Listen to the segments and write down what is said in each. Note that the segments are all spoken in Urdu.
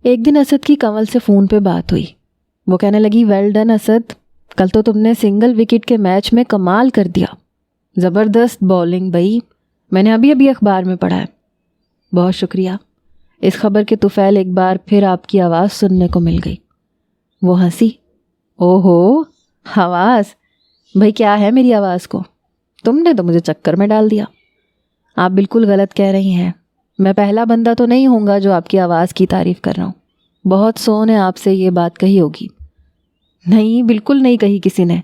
ایک دن اسد کی کنول سے فون پہ بات ہوئی. وہ کہنے لگی ویل ڈن اسد, کل تو تم نے سنگل وکٹ کے میچ میں کمال کر دیا. زبردست بولنگ بھائی, میں نے ابھی اخبار میں پڑھا ہے. بہت شکریہ. اس خبر کے طفیل ایک بار پھر آپ کی آواز سننے کو مل گئی. وہ ہنسی. او ہو, آواز بھائی کیا ہے میری آواز کو؟ تم نے تو مجھے چکر میں ڈال دیا. آپ بالکل غلط کہہ رہی ہیں. میں پہلا بندہ تو نہیں ہوں گا جو آپ کی آواز کی تعریف کر رہا ہوں. بہت سو نے آپ سے یہ بات کہی ہوگی. نہیں, بالکل نہیں کہی کسی نے,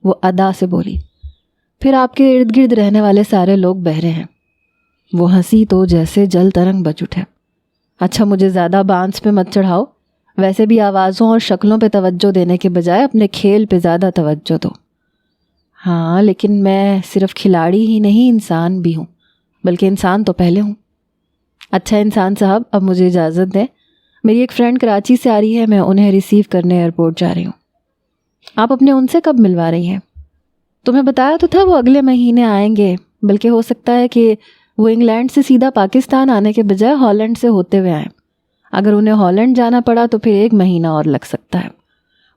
وہ ادا سے بولی. پھر آپ کے ارد گرد رہنے والے سارے لوگ بہرے ہیں. وہ ہنسی تو جیسے جل ترنگ بج اٹھے. اچھا مجھے زیادہ بانس پہ مت چڑھاؤ, ویسے بھی آوازوں اور شکلوں پہ توجہ دینے کے بجائے اپنے کھیل پہ زیادہ توجہ دو. ہاں لیکن میں صرف کھلاڑی ہی نہیں انسان بھی ہوں, بلکہ انسان تو پہلے ہوں. اچھا انسان صاحب, اب مجھے اجازت دیں. میری ایک فرینڈ کراچی سے آ رہی ہے, میں انہیں ریسیو کرنے ایئرپورٹ جا رہی ہوں. آپ اپنے ان سے کب ملوا رہی ہیں؟ تمہیں بتایا تو تھا وہ اگلے مہینے آئیں گے, بلکہ ہو سکتا ہے کہ وہ انگلینڈ سے سیدھا پاکستان آنے کے بجائے ہالینڈ سے ہوتے ہوئے آئیں. اگر انہیں ہالینڈ جانا پڑا تو پھر 1 مہینہ اور لگ سکتا ہے.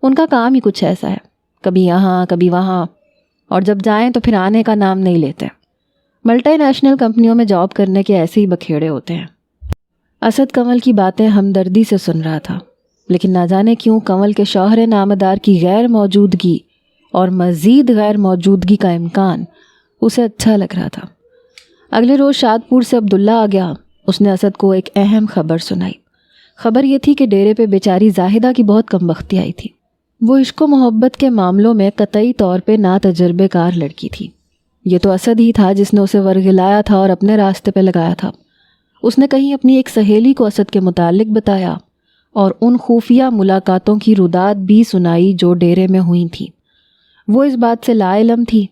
ان کا کام ہی کچھ ایسا ہے, کبھی یہاں کبھی وہاں, اور جب جائیں تو پھر آنے کا نام نہیں لیتے. ملٹی نیشنل کمپنیوں میں جاب کرنے کے ایسے ہی بکھیڑے ہوتے ہیں. اسد کنول کی باتیں ہمدردی سے سن رہا تھا, لیکن نہ جانے کیوں کنول کے شوہر نامدار کی غیر موجودگی اور مزید غیر موجودگی کا امکان اسے اچھا لگ رہا تھا. اگلے روز شادپور سے عبداللہ آ گیا. اس نے اسد کو ایک اہم خبر سنائی. خبر یہ تھی کہ ڈیرے پہ بیچاری زاہدہ کی بہت کم بختی آئی تھی. وہ عشق و محبت کے معاملوں میں قطعی طور پہ ناتجربے کار لڑکی تھی. یہ تو اسد ہی تھا جس نے اسے ورغلایا تھا اور اپنے راستے پہ لگایا تھا. اس نے کہیں اپنی ایک سہیلی کو اسد کے متعلق بتایا اور ان خفیہ ملاقاتوں کی رداد بھی سنائی جو ڈیرے میں ہوئی تھیں. وہ اس بات سے لا علم تھی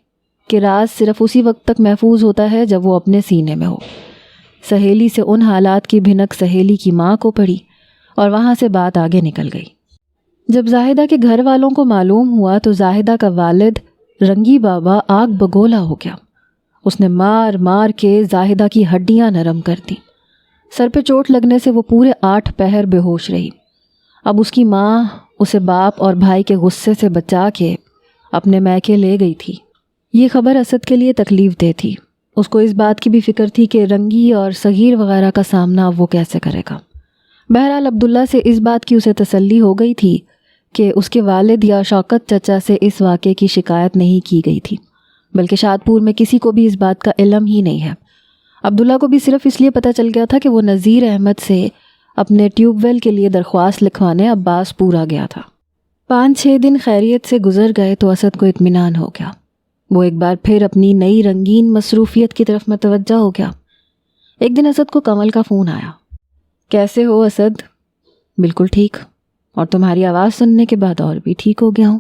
کہ راز صرف اسی وقت تک محفوظ ہوتا ہے جب وہ اپنے سینے میں ہو. سہیلی سے ان حالات کی بھنک سہیلی کی ماں کو پڑی اور وہاں سے بات آگے نکل گئی. جب زاہدہ کے گھر والوں کو معلوم ہوا تو زاہدہ کا والد رنگی بابا آگ بگولا ہو گیا. اس نے مار مار کے زاہدہ کی ہڈیاں نرم کر دیں. سر پہ چوٹ لگنے سے وہ پورے 8 پہر بے ہوش رہی. اب اس کی ماں اسے باپ اور بھائی کے غصے سے بچا کے اپنے میکے لے گئی تھی. یہ خبر اسد کے لیے تکلیف دہ تھی. اس کو اس بات کی بھی فکر تھی کہ رنگی اور صغیر وغیرہ کا سامنا وہ کیسے کرے گا. بہرحال عبداللہ سے اس بات کی اسے تسلی ہو گئی تھی کہ اس کے والد یا شوکت چچا سے اس واقعے کی شکایت نہیں کی گئی تھی، بلکہ شادپور میں کسی کو بھی اس بات کا علم ہی نہیں ہے. عبداللہ کو بھی صرف اس لیے پتہ چل گیا تھا کہ وہ نذیر احمد سے اپنے ٹیوب ویل کے لیے درخواست لکھوانے عباس پور آ گیا تھا. 5-6 دن خیریت سے گزر گئے تو اسد کو اطمینان ہو گیا. وہ ایک بار پھر اپنی نئی رنگین مصروفیت کی طرف متوجہ ہو گیا. ایک دن اسد کو کنول کا فون آیا. کیسے ہو اسد؟ بالکل ٹھیک، اور تمہاری آواز سننے کے بعد اور بھی ٹھیک ہو گیا ہوں.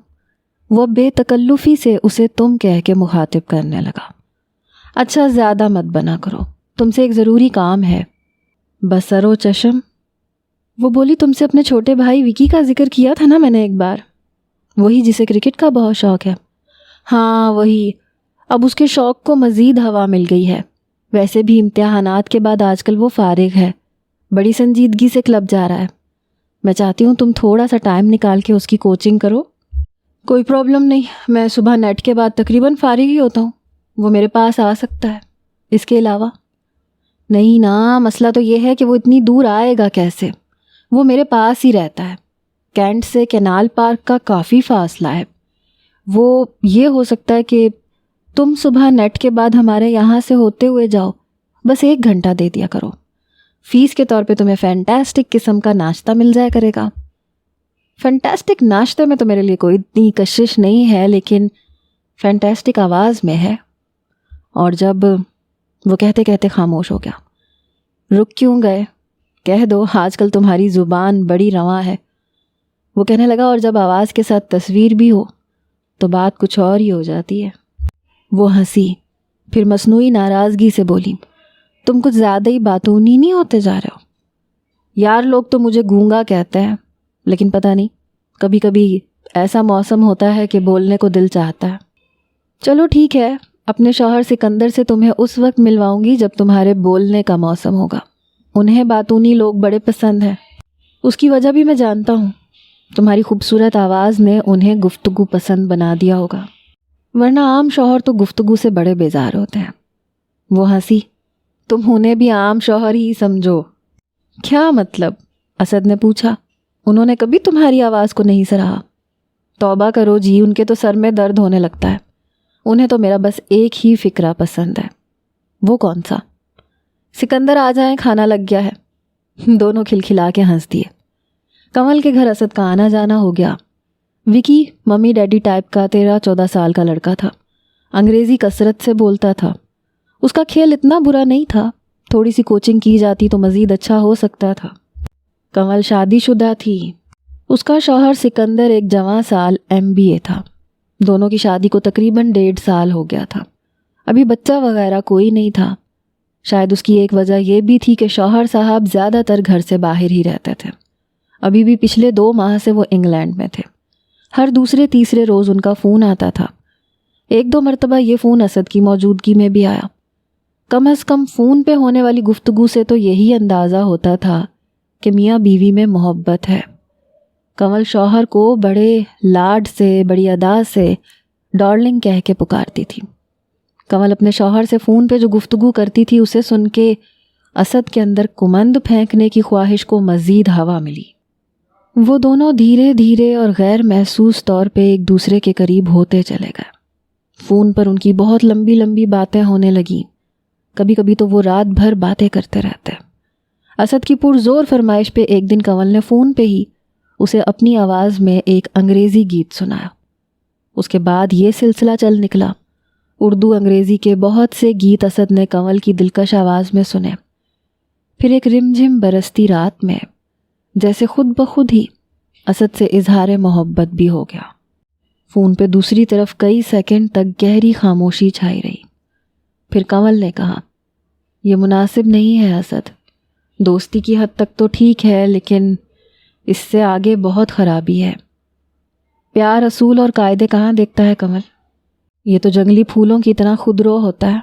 وہ بے تکلفی سے اسے تم کہہ کے مخاطب کرنے لگا. اچھا زیادہ مت بنا کرو، تم سے ایک ضروری کام ہے. بسر و چشم. وہ بولی تم سے اپنے چھوٹے بھائی وکی کا ذکر کیا تھا نا میں نے ایک بار، وہی جسے کرکٹ کا بہت شوق ہے. ہاں وہی. اب اس کے شوق کو مزید ہوا مل گئی ہے. ویسے بھی امتحانات کے بعد آج کل وہ فارغ ہے، بڑی سنجیدگی سے کلب جا رہا ہے. میں چاہتی ہوں تم تھوڑا سا ٹائم نکال کے اس کی کوچنگ کرو. کوئی پرابلم نہیں، میں صبح نیٹ کے بعد تقریباً فارغ ہی ہوتا ہوں، وہ میرے پاس آ سکتا ہے. اس کے علاوہ نہیں نا، مسئلہ تو یہ ہے کہ وہ اتنی دور آئے گا کیسے. وہ میرے پاس ہی رہتا ہے. کینٹ سے کینال پارک کا کافی فاصلہ ہے. وہ یہ ہو سکتا ہے کہ تم صبح نیٹ کے بعد ہمارے یہاں سے ہوتے ہوئے جاؤ، بس 1 گھنٹہ دے دیا کرو. فیس کے طور پہ تمہیں فینٹاسٹک قسم کا ناشتہ مل جایا کرے گا. فینٹاسٹک ناشتے میں تو میرے لیے کوئی اتنی کشش نہیں ہے، لیکن فینٹاسٹک آواز میں ہے. اور جب وہ کہتے کہتے خاموش ہو گیا. رک کیوں گئے؟ کہہ دو آج کل تمہاری زبان بڑی رواں ہے. وہ کہنے لگا اور جب آواز کے ساتھ تصویر بھی ہو تو بات کچھ اور ہی ہو جاتی ہے. وہ ہنسی، پھر مصنوعی ناراضگی سے بولی تم کچھ زیادہ ہی باتونی نہیں ہوتے جا رہے ہو. یار لوگ تو مجھے گونگا کہتے ہیں، لیکن پتہ نہیں کبھی کبھی ایسا موسم ہوتا ہے کہ بولنے کو دل چاہتا ہے. چلو ٹھیک ہے، اپنے شوہر سکندر سے تمہیں اس وقت ملواؤں گی جب تمہارے بولنے کا موسم ہوگا. انہیں باتونی لوگ بڑے پسند ہیں. اس کی وجہ بھی میں جانتا ہوں، تمہاری خوبصورت آواز نے انہیں گفتگو پسند بنا دیا ہوگا، ورنہ عام شوہر تو گفتگو سے بڑے بیزار ہوتے ہیں۔ وہ ہنسی۔ تم انہیں بھی عام شوہر ہی سمجھو؟ کیا مطلب؟ اسد نے پوچھا۔ انہوں نے کبھی تمہاری آواز کو نہیں سراہا؟ توبہ کرو جی، ان کے تو سر میں درد ہونے لگتا ہے۔ انہیں تو میرا بس ایک ہی فکرہ پسند ہے۔ وہ کون سا؟ سکندر آ جائیں، کھانا لگ گیا ہے۔ دونوں کھلکھلا کے ہنس دیے۔ کنول کے گھر اسد کا آنا جانا ہو گیا۔ وکی ممی ڈیڈی ٹائپ کا 13-14 سال کا لڑکا تھا، انگریزی کثرت سے بولتا تھا۔ اس کا کھیل اتنا برا نہیں تھا، تھوڑی سی کوچنگ کی جاتی تو مزید اچھا ہو سکتا تھا۔ کنول شادی شدہ تھی، اس کا شوہر سکندر ایک جواں سال MBA تھا۔ دونوں کی شادی کو تقریباً 1.5 سال ہو گیا تھا، ابھی بچہ وغیرہ کوئی نہیں تھا۔ شاید اس کی ایک وجہ یہ بھی تھی کہ شوہر صاحب زیادہ تر گھر سے باہر ہی رہتے تھے۔ ابھی بھی پچھلے 2 ماہ سے وہ انگلینڈ میں تھے۔ ہر دوسرے تیسرے روز ان کا فون آتا تھا۔ 1-2 مرتبہ یہ فون اسد کی موجودگی میں بھی آیا۔ کم از کم فون پہ ہونے والی گفتگو سے تو یہی اندازہ ہوتا تھا کہ میاں بیوی میں محبت ہے۔ کنول شوہر کو بڑے لاڈ سے، بڑی ادا سے ڈارلنگ کہہ کے پکارتی تھی۔ کنول اپنے شوہر سے فون پہ جو گفتگو کرتی تھی اسے سن کے اسد کے اندر کمند پھینکنے کی خواہش کو مزید ہوا ملی۔ وہ دونوں دھیرے دھیرے اور غیر محسوس طور پہ ایک دوسرے کے قریب ہوتے چلے گئے۔ فون پر ان کی بہت لمبی لمبی باتیں ہونے لگیں، کبھی کبھی تو وہ رات بھر باتیں کرتے رہتے۔ اسد کی پرزور فرمائش پہ ایک دن کنول نے فون پہ ہی اسے اپنی آواز میں ایک انگریزی گیت سنایا۔ اس کے بعد یہ سلسلہ چل نکلا۔ اردو انگریزی کے بہت سے گیت اسد نے کنول کی دلکش آواز میں سنے۔ پھر ایک رمجھم برستی رات میں جیسے خود بخود ہی اسد سے اظہار محبت بھی ہو گیا۔ فون پہ دوسری طرف کئی سیکنڈ تک گہری خاموشی چھائی رہی۔ پھر کنول نے کہا، یہ مناسب نہیں ہے اسد، دوستی کی حد تک تو ٹھیک ہے لیکن اس سے آگے بہت خرابی ہے۔ پیار اصول اور قاعدے کہاں دیکھتا ہے کنول، یہ تو جنگلی پھولوں کی طرح خودرو ہوتا ہے،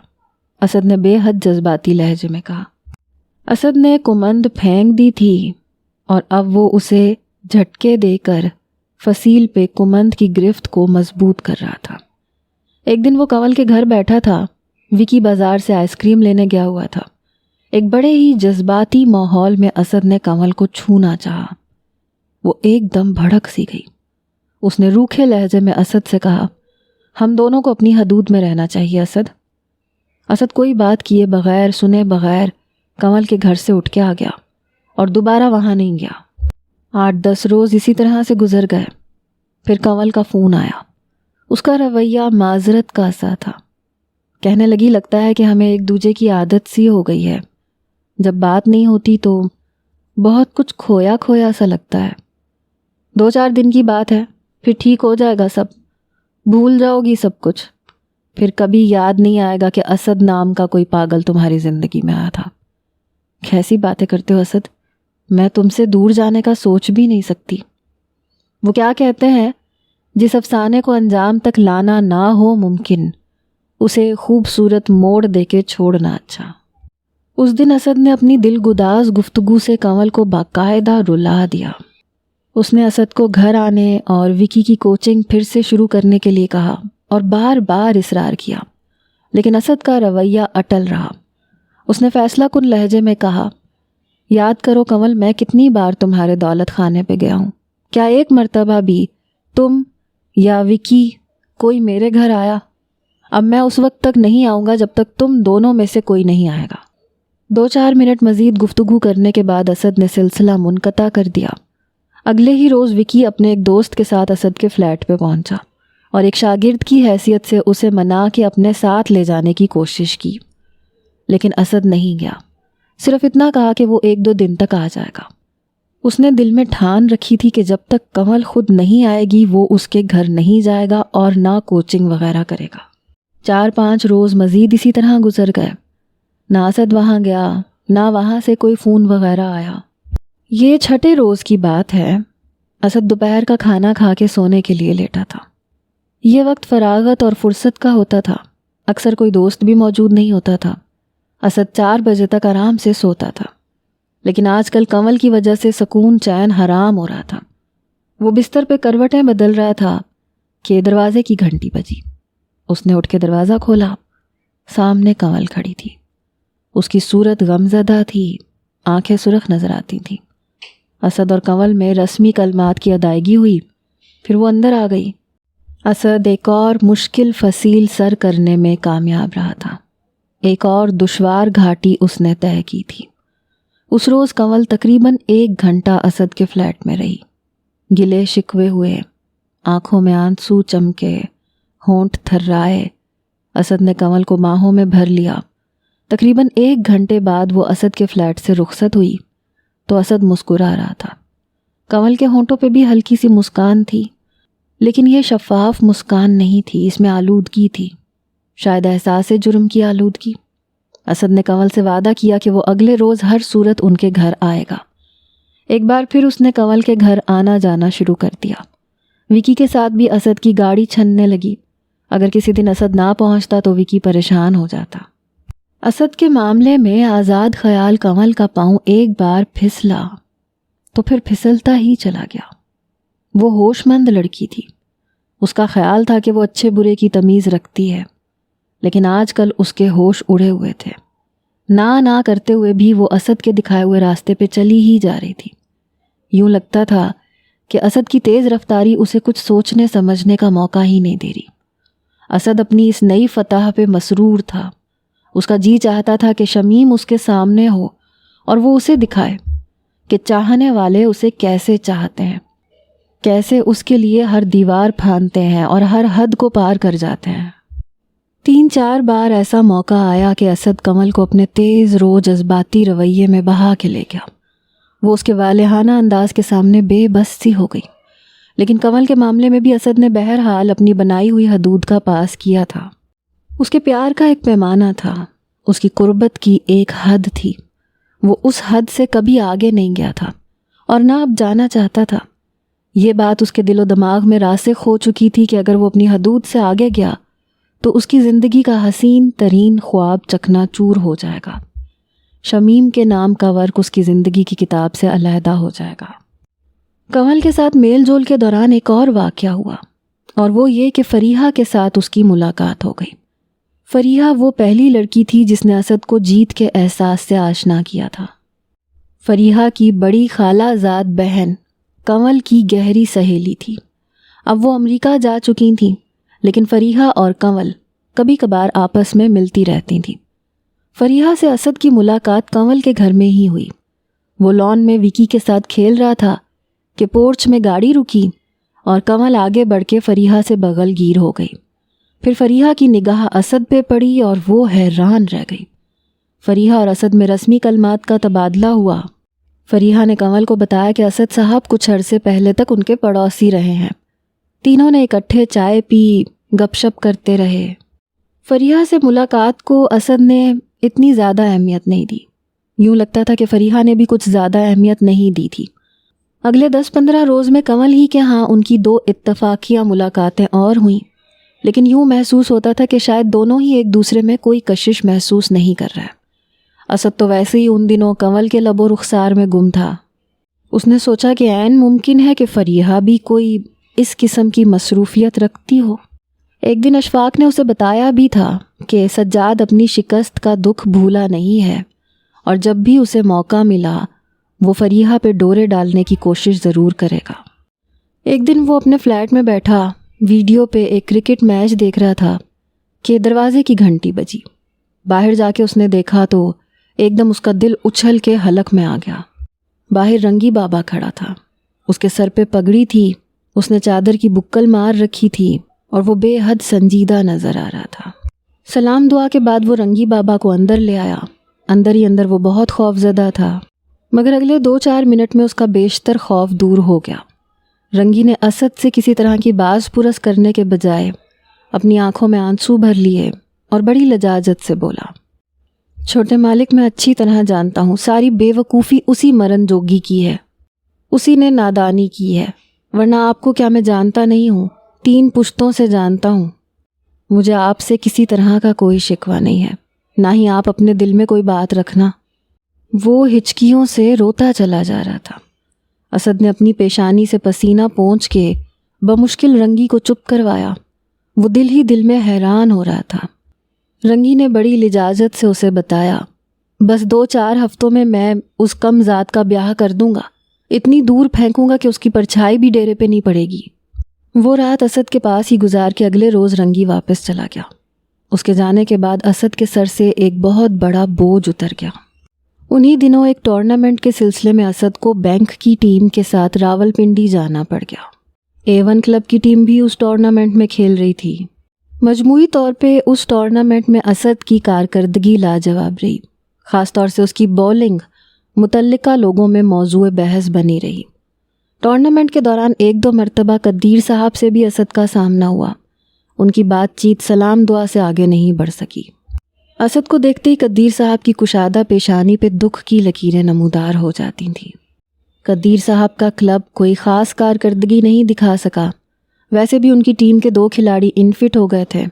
اسد نے بے حد جذباتی لہجے میں کہا۔ اسد نے کمند پھینک دی تھی اور اب وہ اسے جھٹکے دے کر فصیل پہ کمند کی گرفت کو مضبوط کر رہا تھا۔ ایک دن وہ کنول کے گھر بیٹھا تھا، وکی بازار سے آئس کریم لینے گیا ہوا تھا۔ ایک بڑے ہی جذباتی ماحول میں اسد نے کنول کو چھونا چاہا۔ وہ ایک دم بھڑک سی گئی۔ اس نے روکھے لہجے میں اسد سے کہا، ہم دونوں کو اپنی حدود میں رہنا چاہیے اسد۔ اسد کوئی بات کیے بغیر سنے بغیر کنول کے گھر سے اٹھ کے آ گیا اور دوبارہ وہاں نہیں گیا۔ 8-10 روز اسی طرح سے گزر گئے۔ پھر کنول کا فون آیا۔ اس کا رویہ معذرت کا سا تھا۔ کہنے لگی، لگتا ہے کہ ہمیں ایک دوسرے کی عادت سی ہو گئی ہے، جب بات نہیں ہوتی تو بہت کچھ کھویا کھویا سا لگتا ہے۔ 2-4 دن کی بات ہے، پھر ٹھیک ہو جائے گا سب، بھول جاؤ گی سب کچھ۔ پھر کبھی یاد نہیں آئے گا کہ اسد نام کا کوئی پاگل تمہاری زندگی میں آیا تھا۔ کیسی باتیں کرتے ہو اسد، میں تم سے دور جانے کا سوچ بھی نہیں سکتی۔ وہ کیا کہتے ہیں، جس افسانے کو انجام تک لانا نہ ہو ممکن، اسے خوبصورت موڑ دے کے چھوڑنا اچھا۔ اس دن اسد نے اپنی دل گداز گفتگو سے کنول کو باقاعدہ رلا دیا۔ اس نے اسد کو گھر آنے اور وکی کی کوچنگ پھر سے شروع کرنے کے لیے کہا اور بار بار اصرار کیا، لیکن اسد کا رویہ اٹل رہا۔ اس نے فیصلہ کن لہجے میں کہا، یاد کرو کنول، میں کتنی بار تمہارے دولت خانے پہ گیا ہوں، کیا ایک مرتبہ بھی تم یا وکی کوئی میرے گھر آیا؟ اب میں اس وقت تک نہیں آؤں گا جب تک تم دونوں میں سے کوئی نہیں آئے گا۔ 2-4 منٹ مزید گفتگو کرنے کے بعد اسد نے سلسلہ منقطع کر دیا۔ اگلے ہی روز وکی اپنے ایک دوست کے ساتھ اسد کے فلیٹ پہ پہنچا اور ایک شاگرد کی حیثیت سے اسے منا کے اپنے ساتھ لے جانے کی کوشش کی، لیکن اسد نہیں گیا۔ صرف اتنا کہا کہ وہ 1-2 دن تک آ جائے گا۔ اس نے دل میں ٹھان رکھی تھی کہ جب تک کنول خود نہیں آئے گی وہ اس کے گھر نہیں جائے گا اور نہ کوچنگ وغیرہ کرے گا۔ 4-5 روز مزید اسی طرح گزر گئے۔ نہ اسد وہاں گیا، نہ وہاں سے کوئی فون وغیرہ آیا۔ یہ 6 روز کی بات ہے۔ اسد دوپہر کا کھانا کھا کے سونے کے لیے لیٹا تھا۔ یہ وقت فراغت اور فرصت کا ہوتا تھا، اکثر کوئی دوست بھی موجود نہیں ہوتا تھا۔ اسد 4 بجے تک آرام سے سوتا تھا، لیکن آج کل کنول کی وجہ سے سکون چین حرام ہو رہا تھا۔ وہ بستر پہ کروٹیں بدل رہا تھا کہ دروازے کی گھنٹی بجی۔ اس نے اٹھ کے دروازہ کھولا۔ سامنے کنول کھڑی تھی۔ اس کی صورت غمزدہ تھی، آنکھیں سرخ نظر آتی تھیں۔ اسد اور کنول میں رسمی کلمات کی ادائیگی ہوئی، پھر وہ اندر آ گئی۔ اسد ایک اور مشکل فصیل سر کرنے میں کامیاب رہا تھا۔ ایک اور دشوار گھاٹی اس نے طے کی تھی۔ اس روز کنول تقریباً 1 گھنٹہ اسد کے فلیٹ میں رہی۔ گلے شکوے ہوئے، آنکھوں میں آنسو چمکے، ہونٹ تھرائے۔ اسد نے کنول کو باہوں میں بھر لیا۔ تقریباً 1 گھنٹے بعد وہ اسد کے فلیٹ سے رخصت ہوئی تو اسد مسکرا رہا تھا۔ کنول کے ہونٹوں پہ بھی ہلکی سی مسکان تھی، لیکن یہ شفاف مسکان نہیں تھی، اس میں آلودگی تھی، شاید احساس جرم کی آلودگی۔ اسد نے کنول سے وعدہ کیا کہ وہ اگلے روز ہر صورت ان کے گھر آئے گا۔ ایک بار پھر اس نے کنول کے گھر آنا جانا شروع کر دیا۔ وکی کے ساتھ بھی اسد کی گاڑی چھننے لگی۔ اگر کسی دن اسد نہ پہنچتا تو وکی پریشان ہو جاتا۔ اسد کے معاملے میں آزاد خیال کنول کا پاؤں ایک بار پھسلا تو پھر پھسلتا ہی چلا گیا۔ وہ ہوش مند لڑکی تھی۔ اس کا خیال تھا کہ وہ اچھے برے کی تمیز رکھتی ہے، لیکن آج کل اس کے ہوش اڑے ہوئے تھے۔ نہ کرتے ہوئے بھی وہ اسد کے دکھائے ہوئے راستے پہ چلی ہی جا رہی تھی۔ یوں لگتا تھا کہ اسد کی تیز رفتاری اسے کچھ سوچنے سمجھنے کا موقع ہی نہیں دے رہی۔ اسد اپنی اس نئی فتح پہ مسرور تھا۔ اس کا جی چاہتا تھا کہ شمیم اس کے سامنے ہو اور وہ اسے دکھائے کہ چاہنے والے اسے کیسے چاہتے ہیں، کیسے اس کے لیے ہر دیوار پھاندتے ہیں اور ہر حد کو پار کر جاتے ہیں۔ 3-4 بار ایسا موقع آیا کہ اسد کنول کو اپنے تیز رو جذباتی رویے میں بہا کے لے گیا۔ وہ اس کے والہانہ انداز کے سامنے بے بس سی ہو گئی، لیکن کنول کے معاملے میں بھی اسد نے بہرحال اپنی بنائی ہوئی حدود کا پاس کیا تھا۔ اس کے پیار کا ایک پیمانہ تھا، اس کی قربت کی ایک حد تھی۔ وہ اس حد سے کبھی آگے نہیں گیا تھا اور نہ اب جانا چاہتا تھا۔ یہ بات اس کے دل و دماغ میں راسخ ہو چکی تھی کہ اگر وہ اپنی حدود سے آگے گیا تو اس کی زندگی کا حسین ترین خواب چکنا چور ہو جائے گا۔ شمیم کے نام کا ورق اس کی زندگی کی کتاب سے علیحدہ ہو جائے گا۔ کنول کے ساتھ میل جول کے دوران ایک اور واقعہ ہوا، اور وہ یہ کہ فریحہ کے ساتھ اس کی ملاقات ہو گئی۔ فریحہ وہ پہلی لڑکی تھی جس نے اسد کو جیت کے احساس سے آشنا کیا تھا۔ فریحہ کی بڑی خالہ زاد بہن کنول کی گہری سہیلی تھی۔ اب وہ امریکہ جا چکی تھیں، لیکن فریحہ اور کنول کبھی کبھار آپس میں ملتی رہتی تھیں۔ فریحہ سے اسد کی ملاقات کنول کے گھر میں ہی ہوئی۔ وہ لان میں وکی کے ساتھ کھیل رہا تھا کہ پورچ میں گاڑی رکی اور کنول آگے بڑھ کے فریحہ سے بغل گیر ہو گئی۔ پھر فریحہ کی نگاہ اسد پہ پڑی اور وہ حیران رہ گئی۔ فریحہ اور اسد میں رسمی کلمات کا تبادلہ ہوا۔ فریحہ نے کنول کو بتایا کہ اسد صاحب کچھ عرصے پہلے تک ان کے پڑوسی رہے ہیں۔ تینوں نے اکٹھے چائے پی، گپ شپ کرتے رہے۔ فریحہ سے ملاقات کو اسد نے اتنی زیادہ اہمیت نہیں دی۔ یوں لگتا تھا کہ فریحہ نے بھی کچھ زیادہ اہمیت نہیں دی تھی۔ اگلے 10-15 روز میں کنول ہی کے ہاں ان کی 2 اتفاقیہ ملاقاتیں اور ہوئیں، لیکن یوں محسوس ہوتا تھا کہ شاید دونوں ہی ایک دوسرے میں کوئی کشش محسوس نہیں کر رہے۔ اسد تو ویسے ہی ان دنوں کنول کے لب و رخسار میں گم تھا۔ اس نے سوچا کہ عین ممکن ہے کہ فریحہ بھی کوئی اس قسم کی مصروفیت رکھتی ہو۔ ایک دن اشفاق نے اسے بتایا بھی تھا کہ سجاد اپنی شکست کا دکھ بھولا نہیں ہے، اور جب بھی اسے موقع ملا وہ فریحہ پہ ڈورے ڈالنے کی کوشش ضرور کرے گا۔ ایک دن وہ اپنے فلیٹ میں بیٹھا ویڈیو پہ ایک کرکٹ میچ دیکھ رہا تھا کہ دروازے کی گھنٹی بجی۔ باہر جا کے اس نے دیکھا تو ایک دم اس کا دل اچھل کے حلق میں آ گیا۔ باہر رنگی بابا کھڑا تھا، اس کے سر پہ پگڑی تھی، اس نے چادر کی بکل مار رکھی تھی اور وہ بے حد سنجیدہ نظر آ رہا تھا۔ سلام دعا کے بعد وہ رنگی بابا کو اندر لے آیا۔ اندر ہی اندر وہ بہت خوف زدہ تھا، مگر اگلے 2-4 منٹ میں اس کا بیشتر خوف دور ہو گیا۔ رنگی نے اسد سے کسی طرح کی باز پرس کرنے کے بجائے اپنی آنکھوں میں آنسو بھر لیے اور بڑی لجاجت سے بولا، چھوٹے مالک میں اچھی طرح جانتا ہوں ساری بے وقوفی اسی مرن جوگی کی ہے، اسی نے نادانی کی ہے، ورنہ آپ کو کیا میں جانتا نہیں ہوں، 3 پشتوں سے جانتا ہوں۔ مجھے آپ سے کسی طرح کا کوئی شکوہ نہیں ہے، نہ ہی آپ اپنے دل میں کوئی بات رکھنا۔ وہ ہچکیوں سے روتا چلا جا رہا تھا۔ اسد نے اپنی پیشانی سے پسینہ پونچھ کے بمشکل رنگی کو چپ کروایا۔ وہ دل ہی دل میں حیران ہو رہا تھا۔ رنگی نے بڑی لجاجت سے اسے بتایا، بس 2-4 ہفتوں میں اس کم ذات کا بیاہ کر دوں گا، اتنی دور پھینکوں گا کہ اس کی پرچھائی بھی ڈیرے پہ نہیں پڑے گی۔ وہ رات اسد کے پاس ہی گزار کے اگلے روز رنگی واپس چلا گیا۔ اس کے جانے کے بعد اسد کے سر سے ایک بہت بڑا بوجھ اتر گیا۔ انہی دنوں ایک ٹورنامنٹ کے سلسلے میں اسد کو بینک کی ٹیم کے ساتھ راولپنڈی جانا پڑ گیا۔ A1 کلب کی ٹیم بھی اس ٹورنامنٹ میں کھیل رہی تھی۔ مجموعی طور پہ اس ٹورنامنٹ میں اسد کی کارکردگی لاجواب رہی، خاص طور سے اس کی بولنگ متعلقہ لوگوں میں موضوع بحث بنی رہی۔ ٹورنامنٹ کے دوران 1-2 مرتبہ قدیر صاحب سے بھی اسد کا سامنا ہوا۔ ان کی بات چیت سلام دعا سے آگے نہیں بڑھ سکی۔ اسد کو دیکھتے ہی قدیر صاحب کی کشادہ پیشانی پہ دکھ کی لکیریں نمودار ہو جاتی تھیں۔ قدیر صاحب کا کلب کوئی خاص کارکردگی نہیں دکھا سکا، ویسے بھی ان کی ٹیم کے 2 کھلاڑی انفٹ ہو گئے تھے۔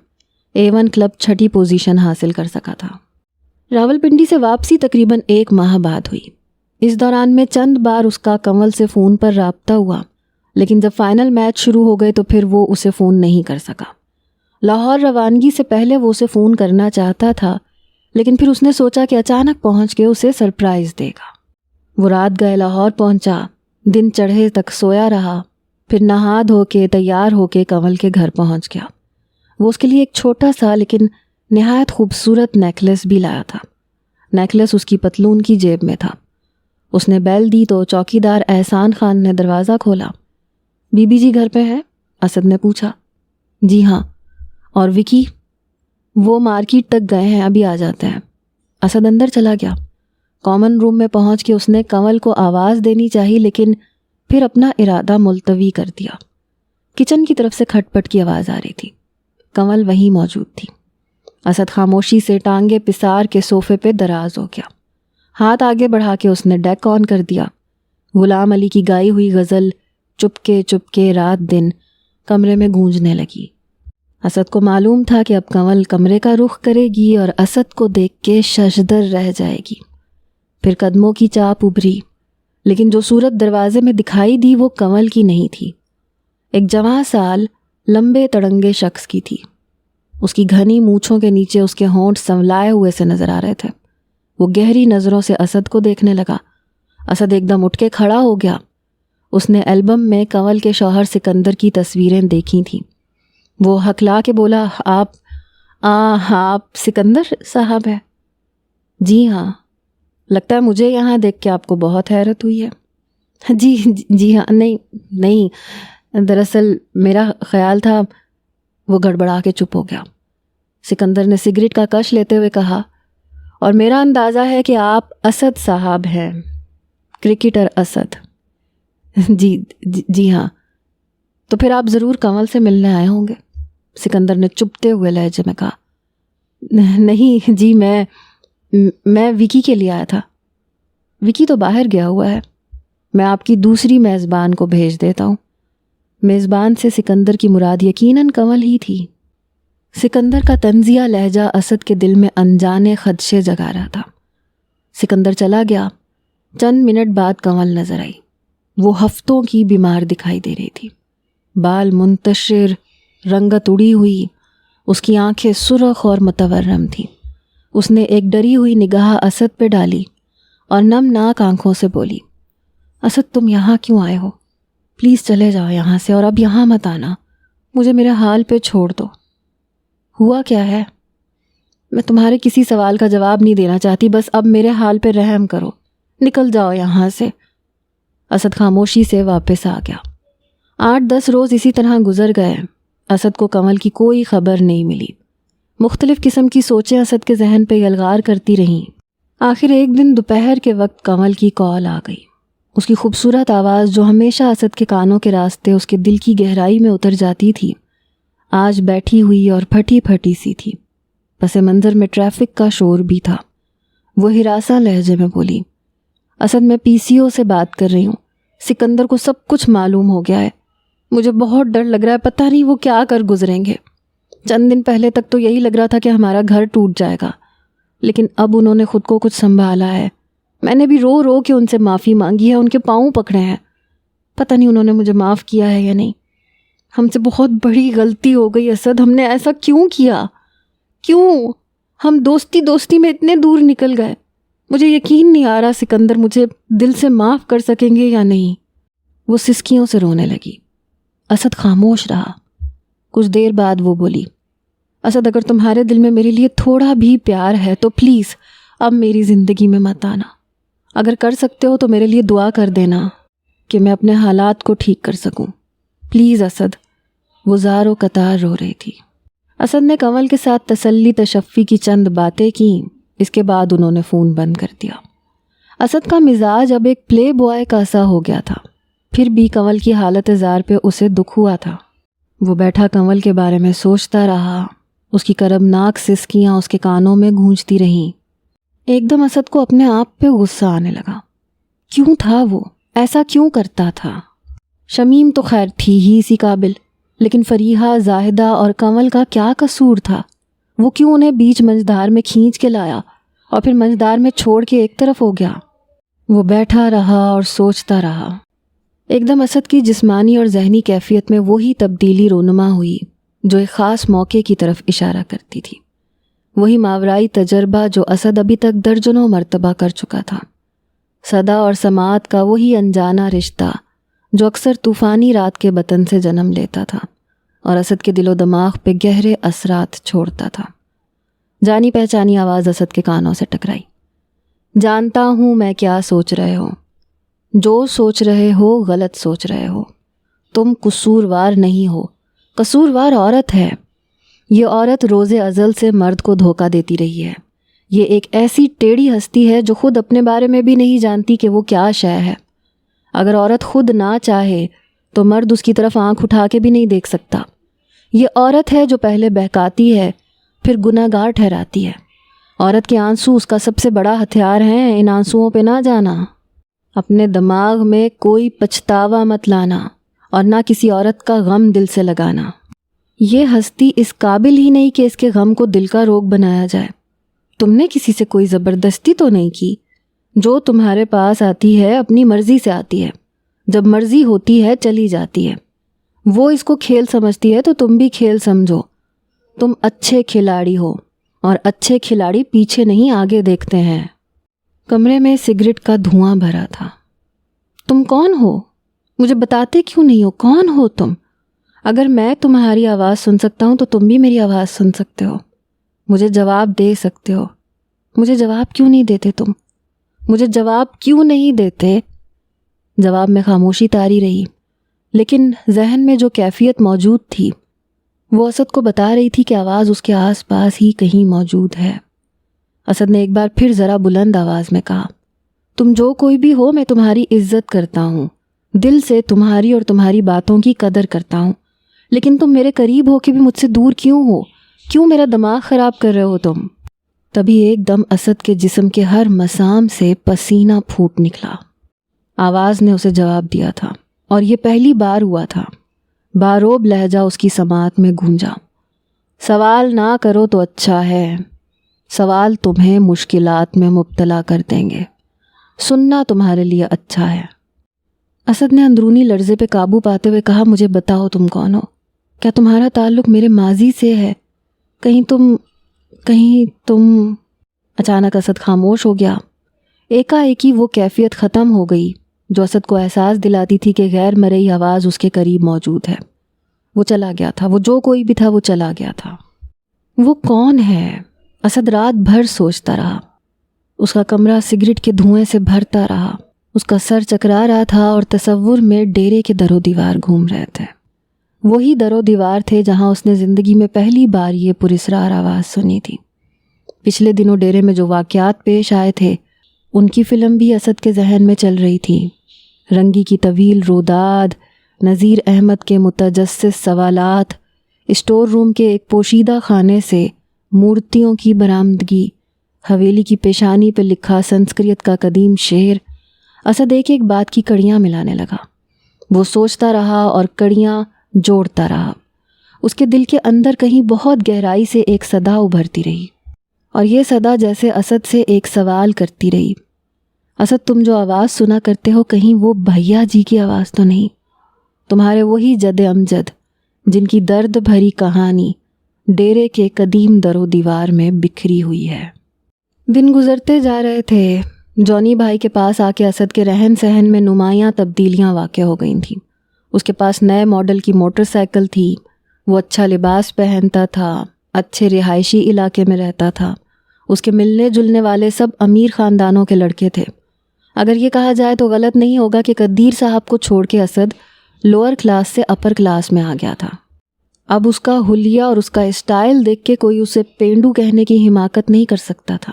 A1 کلب 6ٹھی پوزیشن حاصل کر سکا تھا۔ راولپنڈی سے واپسی تقریباً 1 ماہ بعد ہوئی۔ اس دوران میں چند بار اس کا کنول سے فون پر رابطہ ہوا، لیکن جب فائنل میچ شروع ہو گئے تو پھر وہ اسے فون نہیں کر سکا۔ لاہور روانگی سے پہلے وہ اسے فون کرنا چاہتا تھا، لیکن پھر اس نے سوچا کہ اچانک پہنچ کے اسے سرپرائز دے گا۔ وہ رات گئے لاہور پہنچا، دن چڑھے تک سویا رہا، پھر نہا دھو کے تیار ہو کے کنول کے گھر پہنچ گیا۔ وہ اس کے لیے ایک چھوٹا سا لیکن نہایت خوبصورت نیکلس بھی لایا تھا۔ نیکلس اس کی پتلون کی جیب میں تھا۔ اس نے بیل دی تو چوکیدار احسان خان نے دروازہ کھولا۔ بی بی جی گھر پہ ہیں؟ اسد نے پوچھا۔ جی ہاں۔ اور وکی؟ وہ مارکیٹ تک گئے ہیں، ابھی آ جاتے ہیں۔ اسد اندر چلا گیا۔ کامن روم میں پہنچ کے اس نے کنول کو آواز دینی چاہی، لیکن پھر اپنا ارادہ ملتوی کر دیا۔ کچن کی طرف سے کھٹ پٹ کی آواز آ رہی تھی۔ کنول وہیں موجود تھی۔ اسد خاموشی سے ٹانگے پسار کے صوفے پہ دراز ہو گیا۔ ہاتھ آگے بڑھا کے اس نے ڈیک آن کر دیا۔ غلام علی کی گائی ہوئی غزل چپکے رات دن کمرے میں گونجنے لگی۔ اسد کو معلوم تھا کہ اب کنول کمرے کا رخ کرے گی اور اسد کو دیکھ کے ششدر رہ جائے گی۔ پھر قدموں کی چاپ ابھری، لیکن جو صورت دروازے میں دکھائی دی وہ کنول کی نہیں تھی۔ ایک جوان سال لمبے تڑنگے شخص کی تھی۔ اس کی گھنی مونچھوں کے نیچے اس کے ہونٹ سنولائے ہوئے سے نظر آ رہے تھے۔ وہ گہری نظروں سے اسد کو دیکھنے لگا۔ اسد ایک دم اٹھ کے کھڑا ہو گیا۔ اس نے البم میں کنول کے شوہر سکندر کی تصویریں دیکھی تھیں۔ وہ ہکلا کے بولا، آپ سکندر صاحب ہیں؟ جی ہاں۔ لگتا ہے مجھے یہاں دیکھ کے آپ کو بہت حیرت ہوئی ہے۔ جی ہاں، نہیں، دراصل میرا خیال تھا۔ وہ گڑبڑا کے چپ ہو گیا۔ سکندر نے سگریٹ کا کش لیتے ہوئے کہا، اور میرا اندازہ ہے کہ آپ اسد صاحب ہیں، کرکٹر اسد۔ جی ہاں۔ تو پھر آپ ضرور کنول سے ملنے آئے ہوں گے، سکندر نے چپتے ہوئے لہجے میں کہا۔ نہیں جی، میں وکی کے لیے آیا تھا۔ وکی تو باہر گیا ہوا ہے، میں آپ کی دوسری میزبان کو بھیج دیتا ہوں۔ میزبان سے سکندر کی مراد یقیناً کنول ہی تھی۔ سکندر کا طنزیہ لہجہ اسد کے دل میں انجانے خدشے جگا رہا تھا۔ سکندر چلا گیا۔ چند منٹ بعد کنول نظر آئی۔ وہ ہفتوں کی بیمار دکھائی دے رہی تھی۔ بال منتشر، رنگت اڑی ہوئی، اس کی آنکھیں سرخ اور متورم تھیں۔ اس نے ایک ڈری ہوئی نگاہ اسد پہ ڈالی اور نم ناک آنکھوں سے بولی، اسد تم یہاں کیوں آئے ہو؟ پلیز چلے جاؤ یہاں سے، اور اب یہاں مت آنا، مجھے میرے حال پہ چھوڑ دو۔ ہوا کیا ہے؟ میں تمہارے کسی سوال کا جواب نہیں دینا چاہتی، بس اب میرے حال پہ رحم کرو، نکل جاؤ یہاں سے۔ اسد خاموشی سے واپس آ گیا۔ 8-10 روز اسی طرح گزر گئے۔ اسد کو کنول کی کوئی خبر نہیں ملی۔ مختلف قسم کی سوچیں اسد کے ذہن پہ یلغار کرتی رہیں۔ آخر ایک دن دوپہر کے وقت کنول کی کال آ گئی۔ اس کی خوبصورت آواز جو ہمیشہ اسد کے کانوں کے راستے اس کے دل کی گہرائی میں اتر جاتی تھی، آج بیٹھی ہوئی اور پھٹی پھٹی سی تھی۔ پس منظر میں ٹریفک کا شور بھی تھا۔ وہ ہراساں لہجے میں بولی، اسد میں PCO سے بات کر رہی ہوں، سکندر کو سب کچھ معلوم ہو گیا ہے، مجھے بہت ڈر لگ رہا ہے، پتہ نہیں وہ کیا کر گزریں گے۔ چند دن پہلے تک تو یہی لگ رہا تھا کہ ہمارا گھر ٹوٹ جائے گا، لیکن اب انہوں نے خود کو کچھ سنبھالا ہے، میں نے بھی رو رو کے ان سے معافی مانگی ہے، ان کے پاؤں پکڑے ہیں، پتہ نہیں انہوں نے مجھے معاف کیا ہے یا نہیں۔ ہم سے بہت بڑی غلطی ہو گئی اسد، ہم نے ایسا کیوں کیا؟ کیوں ہم دوستی میں اتنے دور نکل گئے؟ مجھے یقین نہیں آ رہا سکندر مجھے دل سے معاف کر سکیں گے یا نہیں۔ وہ سسکیوں سے رونے لگی۔ اسد خاموش رہا۔ کچھ دیر بعد وہ بولی، اسد اگر تمہارے دل میں میرے لیے تھوڑا بھی پیار ہے تو پلیز اب میری زندگی میں مت آنا۔ اگر کر سکتے ہو تو میرے لیے دعا کر دینا کہ میں اپنے حالات کو ٹھیک کر سکوں، پلیز اسد۔ وہ زار و قطار رو رہی تھی۔ اسد نے کنول کے ساتھ تسلی تشفی کی چند باتیں کیں، اس کے بعد انہوں نے فون بند کر دیا۔ اسد کا مزاج اب ایک پلے بوائے کا سا ہو گیا تھا، پھر بھی کنول کی حالت زار پہ اسے دکھ ہوا تھا۔ وہ بیٹھا کنول کے بارے میں سوچتا رہا، اس کی کربناک سسکیاں اس کے کانوں میں گونجتی رہیں۔ ایک دم اسد کو اپنے آپ پہ غصہ آنے لگا۔ کیوں تھا وہ ایسا کیوں کرتا تھا؟ شمیم تو خیر تھی ہی اسی قابل، لیکن فریحہ، زاہدہ اور کنول کا کیا قصور تھا؟ وہ کیوں انہیں بیچ منجدار میں کھینچ کے لایا اور پھر منجدار میں چھوڑ کے ایک طرف ہو گیا؟ وہ بیٹھا رہا اور سوچتا رہا۔ ایک دم اسد کی جسمانی اور ذہنی کیفیت میں وہی تبدیلی رونما ہوئی جو ایک خاص موقع کی طرف اشارہ کرتی تھی، وہی ماورائی تجربہ جو اسد ابھی تک درجنوں مرتبہ کر چکا تھا، صدا اور سماعت کا وہی انجانا رشتہ جو اکثر طوفانی رات کے بطن سے جنم لیتا تھا اور اسد کے دل و دماغ پہ گہرے اثرات چھوڑتا تھا۔ جانی پہچانی آواز اسد کے کانوں سے ٹکرائی۔ جانتا ہوں میں کیا سوچ رہے ہو، جو سوچ رہے ہو غلط سوچ رہے ہو، تم قصوروار نہیں ہو، قصوروار عورت ہے۔ یہ عورت روز ازل سے مرد کو دھوکہ دیتی رہی ہے۔ یہ ایک ایسی ٹیڑھی ہستی ہے جو خود اپنے بارے میں بھی نہیں جانتی کہ وہ کیا شے ہے۔ اگر عورت خود نہ چاہے تو مرد اس کی طرف آنکھ اٹھا کے بھی نہیں دیکھ سکتا۔ یہ عورت ہے جو پہلے بہکاتی ہے پھر گناہ گار ٹھہراتی ہے۔ عورت کے آنسو اس کا سب سے بڑا ہتھیار ہیں، ان آنسوؤں پہ نہ جانا۔ اپنے دماغ میں کوئی پچھتاوا مت لانا اور نہ کسی عورت کا غم دل سے لگانا۔ یہ ہستی اس قابل ہی نہیں کہ اس کے غم کو دل کا روگ بنایا جائے۔ تم نے کسی سے کوئی زبردستی تو نہیں کی، جو تمہارے پاس آتی ہے اپنی مرضی سے آتی ہے، جب مرضی ہوتی ہے چلی جاتی ہے۔ وہ اس کو کھیل سمجھتی ہے تو تم بھی کھیل سمجھو۔ تم اچھے کھلاڑی ہو اور اچھے کھلاڑی پیچھے نہیں آگے دیکھتے ہیں۔ کمرے میں سگریٹ کا دھواں بھرا تھا۔ تم کون ہو؟ مجھے بتاتے کیوں نہیں ہو کون ہو تم؟ اگر میں تمہاری آواز سن سکتا ہوں تو تم بھی میری آواز سن سکتے ہو، مجھے جواب دے سکتے ہو۔ مجھے جواب کیوں نہیں دیتے تم؟ مجھے جواب کیوں نہیں دیتے؟ جواب میں خاموشی طاری رہی، لیکن ذہن میں جو کیفیت موجود تھی وہ اسد کو بتا رہی تھی کہ آواز اس کے آس پاس ہی کہیں موجود ہے۔ اسد نے ایک بار پھر ذرا بلند آواز میں کہا، تم جو کوئی بھی ہو میں تمہاری عزت کرتا ہوں، دل سے تمہاری اور تمہاری باتوں کی قدر کرتا ہوں، لیکن تم میرے قریب ہو کے بھی مجھ سے دور کیوں ہو؟ کیوں میرا دماغ خراب کر رہے ہو تم؟ تبھی ایک دم اسد کے جسم کے ہر مسام سے پسینہ پھوٹ نکلا۔ آواز نے اسے جواب دیا تھا اور یہ پہلی بار ہوا تھا۔ باروب لہجہ اس کی سماعت میں گونجا، سوال نہ کرو تو اچھا ہے، سوال تمہیں مشکلات میں مبتلا کر دیں گے، سننا تمہارے لیے اچھا ہے۔ اسد نے اندرونی لرزے پہ قابو پاتے ہوئے کہا، مجھے بتاؤ تم کون ہو؟ کیا تمہارا تعلق میرے ماضی سے ہے؟ کہیں تم اچانک اسد خاموش ہو گیا۔ ایکا ایکی وہ کیفیت ختم ہو گئی جو اسد کو احساس دلاتی تھی کہ غیر مرئی آواز اس کے قریب موجود ہے۔ وہ چلا گیا تھا، وہ جو کوئی بھی تھا وہ چلا گیا تھا۔ وہ کون ہے؟ اسد رات بھر سوچتا رہا۔ اس کا کمرہ سگریٹ کے دھوئیں سے بھرتا رہا، اس کا سر چکرا رہا تھا اور تصور میں ڈیرے کے در و دیوار گھوم رہے تھے۔ وہی در و دیوار تھے جہاں اس نے زندگی میں پہلی بار یہ پراسرار آواز سنی تھی۔ پچھلے دنوں ڈیرے میں جو واقعات پیش آئے تھے ان کی فلم بھی اسد کے ذہن میں چل رہی تھی۔ رنگی کی طویل روداد، نذیر احمد کے متجسس سوالات، اسٹور روم کے ایک پوشیدہ خانے سے مورتیوں کی برآمدگی، حویلی کی پیشانی پہ لکھا سنسکرت کا قدیم شعر۔ اسد ایک ایک بات کی کڑیاں ملانے لگا۔ وہ سوچتا رہا اور کڑیاں جوڑتا رہا۔ اس کے دل کے اندر کہیں بہت گہرائی سے ایک صدا ابھرتی رہی اور یہ صدا جیسے اسد سے ایک سوال کرتی رہی، اسد تم جو آواز سنا کرتے ہو کہیں وہ بھیا جی کی آواز تو نہیں؟ تمہارے وہی جد امجد جن کی درد بھری کہانی ڈیرے کے قدیم در و دیوار میں بکھری ہوئی ہے۔ دن گزرتے جا رہے تھے۔ جونی بھائی کے پاس آ کے اسد کے رہن سہن میں نمایاں تبدیلیاں واقع ہو گئی تھیں۔ اس کے پاس نئے ماڈل کی موٹر سائیکل تھی، وہ اچھا لباس پہنتا تھا، اچھے رہائشی علاقے میں رہتا تھا، اس کے ملنے جلنے والے سب امیر خاندانوں کے لڑکے تھے۔ اگر یہ کہا جائے تو غلط نہیں ہوگا کہ قدیر صاحب کو چھوڑ کے اسد لوور کلاس سے اپر کلاس میں آ گیا تھا۔ اب اس کا حلیہ اور اس کا اسٹائل دیکھ کے کوئی اسے پینڈو کہنے کی حماقت نہیں کر سکتا تھا۔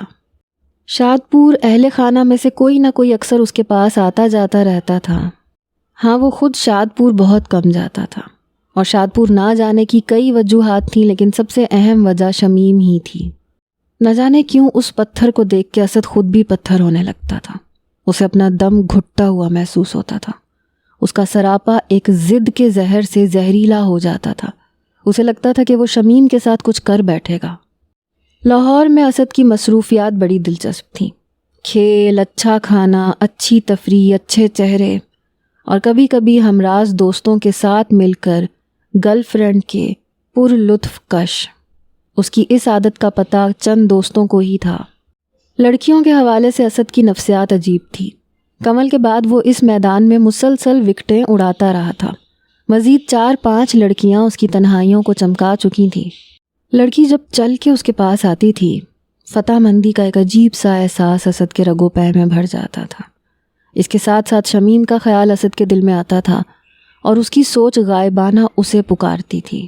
شادپور اہل خانہ میں سے کوئی نہ کوئی اکثر اس کے پاس آتا جاتا رہتا تھا۔ ہاں، وہ خود شادپور بہت کم جاتا تھا، اور شادپور نہ جانے کی کئی وجوہات تھیں، لیکن سب سے اہم وجہ شمیم ہی تھی۔ نہ جانے کیوں اس پتھر کو دیکھ کے اسد خود بھی پتھر ہونے لگتا تھا۔ اسے اپنا دم گھٹتا ہوا محسوس ہوتا تھا۔ اس کا سراپا ایک ضد کے زہر سے زہریلا ہو جاتا تھا۔ اسے لگتا تھا کہ وہ شمیم کے ساتھ کچھ کر بیٹھے گا۔ لاہور میں اسد کی مصروفیات بڑی دلچسپ تھیں۔ کھیل، اچھا کھانا، اچھی تفریح، اچھے چہرے، اور کبھی کبھی ہمراز دوستوں کے ساتھ مل کر گرل فرینڈ کے پر لطف کش۔ اس کی اس عادت کا پتہ چند دوستوں کو ہی تھا۔ لڑکیوں کے حوالے سے اسد کی نفسیات عجیب تھی۔ کمل کے بعد وہ اس میدان میں مسلسل وکٹیں اڑاتا رہا تھا۔ مزید 4-5 لڑکیاں اس کی تنہائیوں کو چمکا چکی تھیں۔ لڑکی جب چل کے اس کے پاس آتی تھی، فتح مندی کا ایک عجیب سا احساس اسد کے رگو پے میں بھر جاتا تھا۔ اس کے ساتھ ساتھ شمیم کا خیال اسد کے دل میں آتا تھا، اور اس کی سوچ غائبانہ اسے پکارتی تھی۔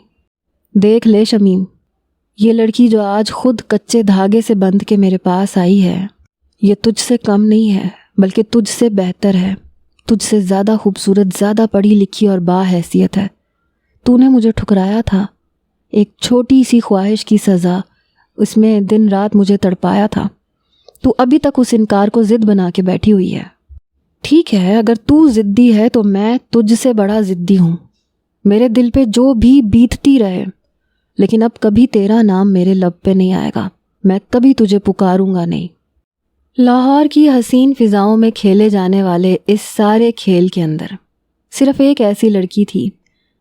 دیکھ لے شمیم، یہ لڑکی جو آج خود کچے دھاگے سے بندھ کے میرے پاس آئی ہے، یہ تجھ سے کم نہیں ہے، بلکہ تجھ سے بہتر ہے، تجھ سے زیادہ خوبصورت، زیادہ پڑھی لکھی اور باحیثیت ہے۔ تو نے مجھے ٹھکرایا تھا، ایک چھوٹی سی خواہش کی سزا، اس میں دن رات مجھے تڑپایا تھا۔ تو ابھی تک اس انکار کو ضد بنا کے بیٹھی ہوئی ہے۔ ٹھیک ہے، اگر تو ضدی ہے تو میں تجھ سے بڑا ضدی ہوں۔ میرے دل پہ جو بھی بیتتی رہے، لیکن اب کبھی تیرا نام میرے لب پہ نہیں آئے گا، میں کبھی تجھے پکاروں گا نہیں۔ لاہور کی حسین فضاؤں میں کھیلے جانے والے اس سارے کھیل کے اندر صرف ایک ایسی لڑکی تھی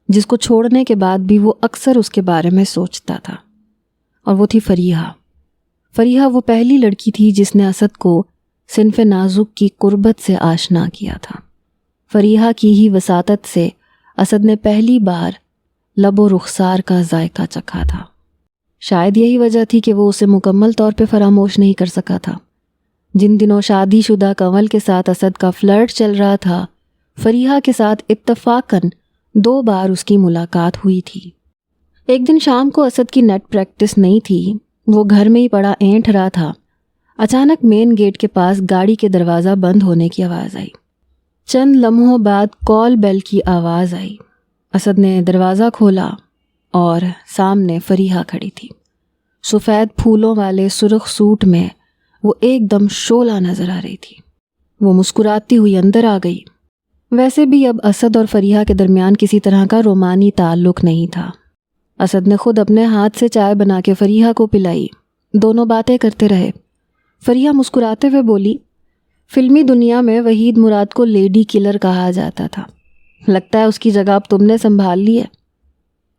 جس کو چھوڑنے کے بعد بھی وہ اکثر اس کے بارے میں سوچتا تھا، اور وہ تھی فریحہ۔ فریحہ وہ پہلی لڑکی تھی جس نے اسد کو صنف نازک کی قربت سے آشنا کیا تھا۔ فریحہ کی ہی وساطت سے اسد نے پہلی بار لب و رخسار کا ذائقہ چکھا تھا۔ شاید یہی وجہ تھی کہ وہ اسے مکمل طور پہ فراموش نہیں کر سکا تھا۔ جن دنوں شادی شدہ کنول کے ساتھ اسد کا فلرٹ چل رہا تھا، فریحہ کے ساتھ اتفاقاً 2 بار اس کی ملاقات ہوئی تھی۔ ایک دن شام کو اسد کی نیٹ پریکٹس نہیں تھی، وہ گھر میں ہی پڑا اینٹ رہا تھا۔ اچانک مین گیٹ کے پاس گاڑی کے دروازہ بند ہونے کی آواز آئی۔ چند لمحوں بعد کال بیل کی آواز آئی۔ اسد نے دروازہ کھولا اور سامنے فریحہ کھڑی تھی۔ سفید پھولوں والے سرخ سوٹ میں وہ ایک دم شعلہ نظر آ رہی تھی۔ وہ مسکراتی ہوئی اندر آ گئی۔ ویسے بھی اب اسد اور فریحہ کے درمیان کسی طرح کا رومانی تعلق نہیں تھا۔ اسد نے خود اپنے ہاتھ سے چائے بنا کے فریحہ کو پلائی۔ دونوں باتیں کرتے رہے۔ فریحہ مسکراتے ہوئے بولی، فلمی دنیا میں وحید مراد کو لیڈی کلر کہا جاتا تھا، لگتا ہے اس کی جگہ اب تم نے سنبھال لی ہے۔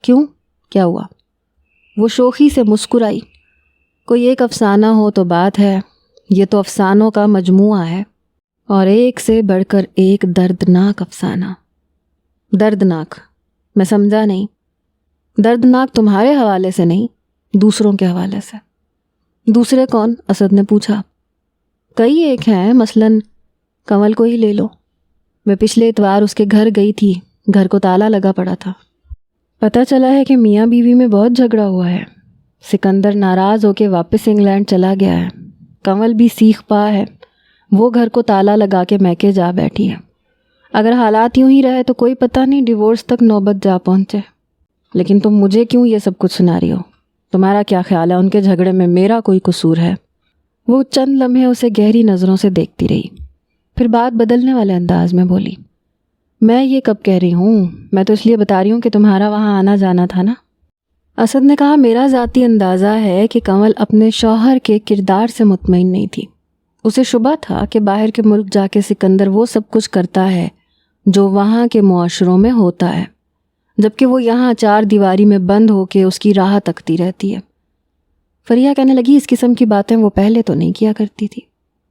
کیوں؟ کیا ہوا؟ وہ شوخی سے مسکرائی۔ کوئی ایک افسانہ ہو تو بات ہے، یہ تو افسانوں کا مجموعہ ہے، اور ایک سے بڑھ کر ایک دردناک افسانہ۔ دردناک؟ میں سمجھا نہیں۔ دردناک تمہارے حوالے سے نہیں، دوسروں کے حوالے سے۔ دوسرے کون؟ اسد نے پوچھا۔ کئی ایک ہیں، مثلاً کنول کو ہی لے لو۔ میں پچھلے اتوار اس کے گھر گئی تھی، گھر کو تالا لگا پڑا تھا۔ پتہ چلا ہے کہ میاں بیوی میں بہت جھگڑا ہوا ہے۔ سکندر ناراض ہو کے واپس انگلینڈ چلا گیا ہے، کنول بھی سیخ پا ہے، وہ گھر کو تالا لگا کے میکے جا بیٹھی ہے۔ اگر حالات یوں ہی رہے تو کوئی پتہ نہیں ڈیورس تک نوبت جا پہنچے۔ لیکن تم مجھے کیوں یہ سب کچھ سنا رہی ہو؟ تمہارا کیا خیال ہے ان کے جھگڑے میں میرا کوئی قصور ہے؟ وہ چند لمحے اسے گہری نظروں سے دیکھتی رہی، پھر بات بدلنے والے انداز میں بولی، میں یہ کب کہہ رہی ہوں، میں تو اس لیے بتا رہی ہوں کہ تمہارا وہاں آنا جانا تھا نا۔ اسد نے کہا، میرا ذاتی اندازہ ہے کہ کنول اپنے شوہر کے کردار سے مطمئن نہیں تھی۔ اسے شبہ تھا کہ باہر کے ملک جا کے سکندر وہ سب کچھ کرتا ہے جو وہاں کے معاشروں میں ہوتا ہے، جبکہ وہ یہاں 4 دیواری میں بند ہو کے اس کی راہ تکتی رہتی ہے۔ فریحہ کہنے لگی اس قسم کی باتیں وہ پہلے تو نہیں کیا کرتی تھی،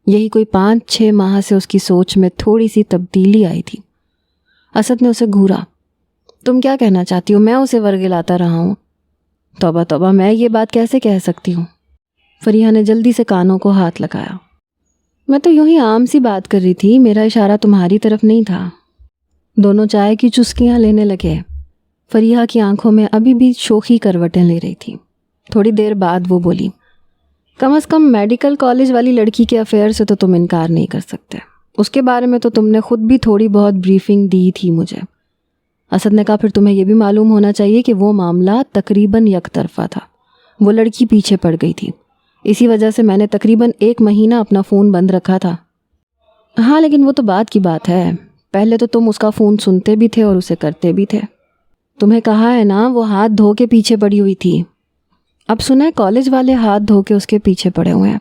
یہی کوئی 5-6 ماہ سے اس کی سوچ میں تھوڑی سی تبدیلی آئی تھی۔ اسد نے اسے گھورا۔ تم کیا کہنا چاہتی ہو؟ میں اسے ورگلاتا رہا ہوں؟ توبہ توبہ، میں یہ بات کیسے کہہ سکتی ہوں؟ فریحہ نے جلدی سے کانوں کو ہاتھ لگایا۔ میں تو یوں ہی عام سی بات کر رہی تھی، میرا اشارہ تمہاری طرف نہیں تھا۔ دونوں چائے کی چسکیاں لینے لگے۔ فریحہ کی آنکھوں میں ابھی بھی شوخی کروٹیں لے رہی تھی۔ تھوڑی دیر بعد وہ بولی، کم از کم میڈیکل کالج والی لڑکی کے افیئر سے تو تم انکار نہیں کر سکتے، اس کے بارے میں تو تم نے خود بھی تھوڑی بہت بریفنگ دی تھی مجھے۔ اسد نے کہا پھر تمہیں یہ بھی معلوم ہونا چاہیے کہ وہ معاملہ تقریباً یک طرفہ تھا، وہ لڑکی پیچھے پڑ گئی تھی، اسی وجہ سے میں نے تقریباً 1 مہینہ اپنا فون بند رکھا تھا۔ ہاں لیکن وہ تو بعد کی بات ہے، پہلے تو تم اس کا فون سنتے بھی تھے اور اسے کرتے بھی تھے۔ تمہیں کہا ہے نا وہ ہاتھ دھو کے پیچھے پڑی ہوئی تھی، اب سنا ہے کالج والے ہاتھ دھو کے اس کے پیچھے پڑے ہوئے ہیں،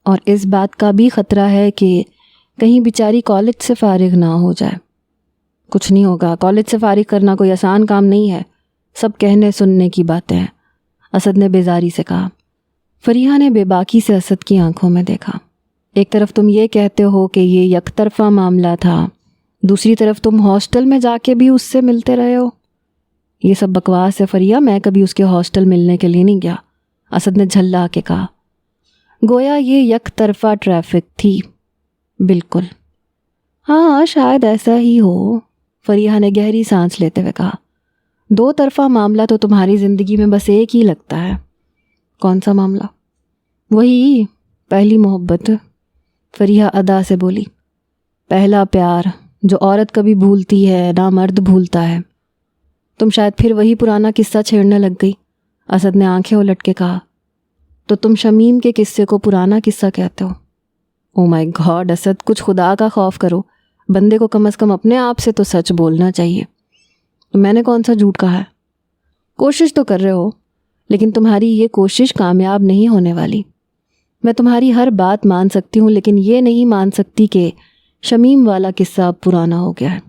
اور اس بات کا بھی خطرہ ہے کہ کہیں بیچاری کالج سے فارغ نہ ہو جائے۔ کچھ نہیں ہوگا، کالج سے فارغ کرنا کوئی آسان کام نہیں ہے، سب کہنے سننے کی باتیں ہیں، اسد نے بیزاری سے کہا۔ فریحہ نے بے باکی سے اسد کی آنکھوں میں دیکھا۔ ایک طرف تم یہ کہتے ہو کہ یہ یک طرفہ معاملہ تھا، دوسری طرف تم ہاسٹل میں جا کے بھی اس سے ملتے رہے ہو۔ یہ سب بکواس ہے فریحہ، میں کبھی اس کے ہاسٹل ملنے کے لیے نہیں گیا، اسد نے جھلا کے کہا۔ گویا یہ یک طرفہ ٹریفک تھی۔ بالکل، ہاں شاید ایسا ہی ہو، فریحہ نے گہری سانس لیتے ہوئے کہا۔ 2 طرفہ معاملہ تو تمہاری زندگی میں بس ایک ہی لگتا ہے۔ کون سا معاملہ؟ وہی پہلی محبت، فریحہ ادا سے بولی۔ پہلا پیار جو عورت کبھی بھولتی ہے نہ مرد بھولتا ہے۔ تم شاید پھر وہی پرانا قصہ چھیڑنے لگ گئی، اسد نے آنکھیں الٹ کے کہا۔ تو تم شمیم کے قصے کو پرانا قصہ کہتے ہو؟ او مائی گاڈ اسد، کچھ خدا کا خوف کرو، بندے کو کم از کم اپنے آپ سے تو سچ بولنا چاہیے۔ میں نے کون سا جھوٹ کہا ہے؟ کوشش تو کر رہے ہو، لیکن تمہاری یہ کوشش کامیاب نہیں ہونے والی۔ میں تمہاری ہر بات مان سکتی ہوں، لیکن یہ نہیں مان سکتی کہ شمیم والا قصہ اب پرانا ہو گیا ہے۔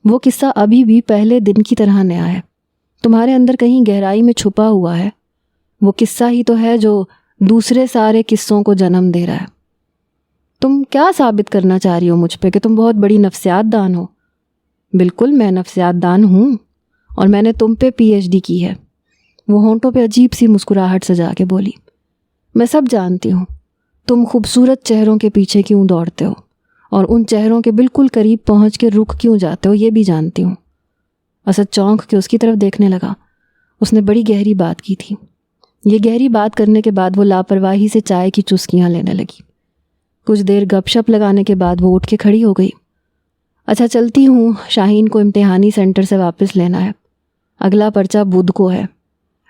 وہ قصہ ابھی بھی پہلے دن کی طرح نیا ہے، تمہارے اندر کہیں گہرائی میں چھپا ہوا ہے۔ وہ قصہ ہی تو ہے جو دوسرے سارے قصوں کو جنم دے رہا ہے۔ تم کیا ثابت کرنا چاہ رہی ہو مجھ پہ کہ تم بہت بڑی نفسیات دان ہو؟ بالکل میں نفسیات دان ہوں، اور میں نے تم پہ PhD کی ہے۔ وہ ہونٹوں پہ عجیب سی مسکراہٹ سجا کے بولی۔ میں سب جانتی ہوں، تم خوبصورت چہروں کے پیچھے کیوں دوڑتے ہو، اور ان چہروں کے بالکل قریب پہنچ کے رک کیوں جاتے ہو یہ بھی جانتی ہوں۔ اسد چونک کے اس کی طرف دیکھنے لگا۔ اس نے بڑی گہری بات کی تھی۔ یہ گہری بات کرنے کے بعد وہ لاپرواہی سے چائے کی چسکیاں لینے لگی۔ کچھ دیر گپ شپ لگانے کے بعد وہ اٹھ کے کھڑی ہو گئی۔ اچھا چلتی ہوں، شاہین کو امتحانی سینٹر سے واپس لینا ہے، اگلا پرچہ بدھ کو ہے۔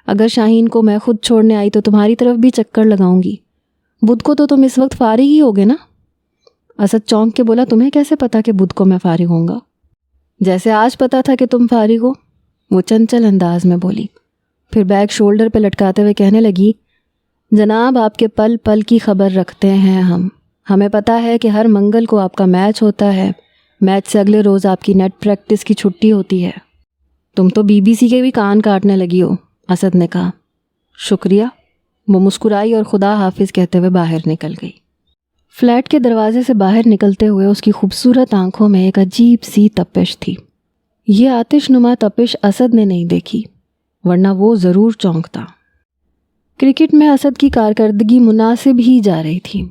اگر شاہین کو میں خود چھوڑنے آئی تو تمہاری طرف بھی چکر لگاؤں گی۔ بدھ کو تو تم اس وقت فارغ ہی ہوگے نا؟ اسد چونک کے بولا، تمہیں کیسے پتا کہ بدھ کو میں فارغ ہوں گا؟ جیسے آج پتا تھا کہ تم فارغ ہو، وہ چنچل انداز میں بولی۔ پھر بیگ شولڈر پہ لٹکاتے ہوئے کہنے لگی، جناب آپ کے پل پل کی خبر رکھتے ہیں ہمیں پتا ہے کہ ہر منگل کو آپ کا میچ ہوتا ہے، میچ سے اگلے روز آپ کی نیٹ پریکٹس کی چھٹی ہوتی ہے۔ تم تو BBC کے بھی کان کاٹنے لگی ہو، اسد نے کہا۔ شکریہ، وہ مسکرائی اور خدا حافظ کہتے ہوئے باہر نکل گئی۔ فلیٹ کے دروازے سے باہر نکلتے ہوئے اس کی خوبصورت آنکھوں میں ایک عجیب سی تپش تھی۔ یہ آتش نما تپش اسد نے نہیں دیکھی، ورنہ وہ ضرور چونکتا۔ کرکٹ میں اسد کی کارکردگی مناسب ہی جا رہی تھی۔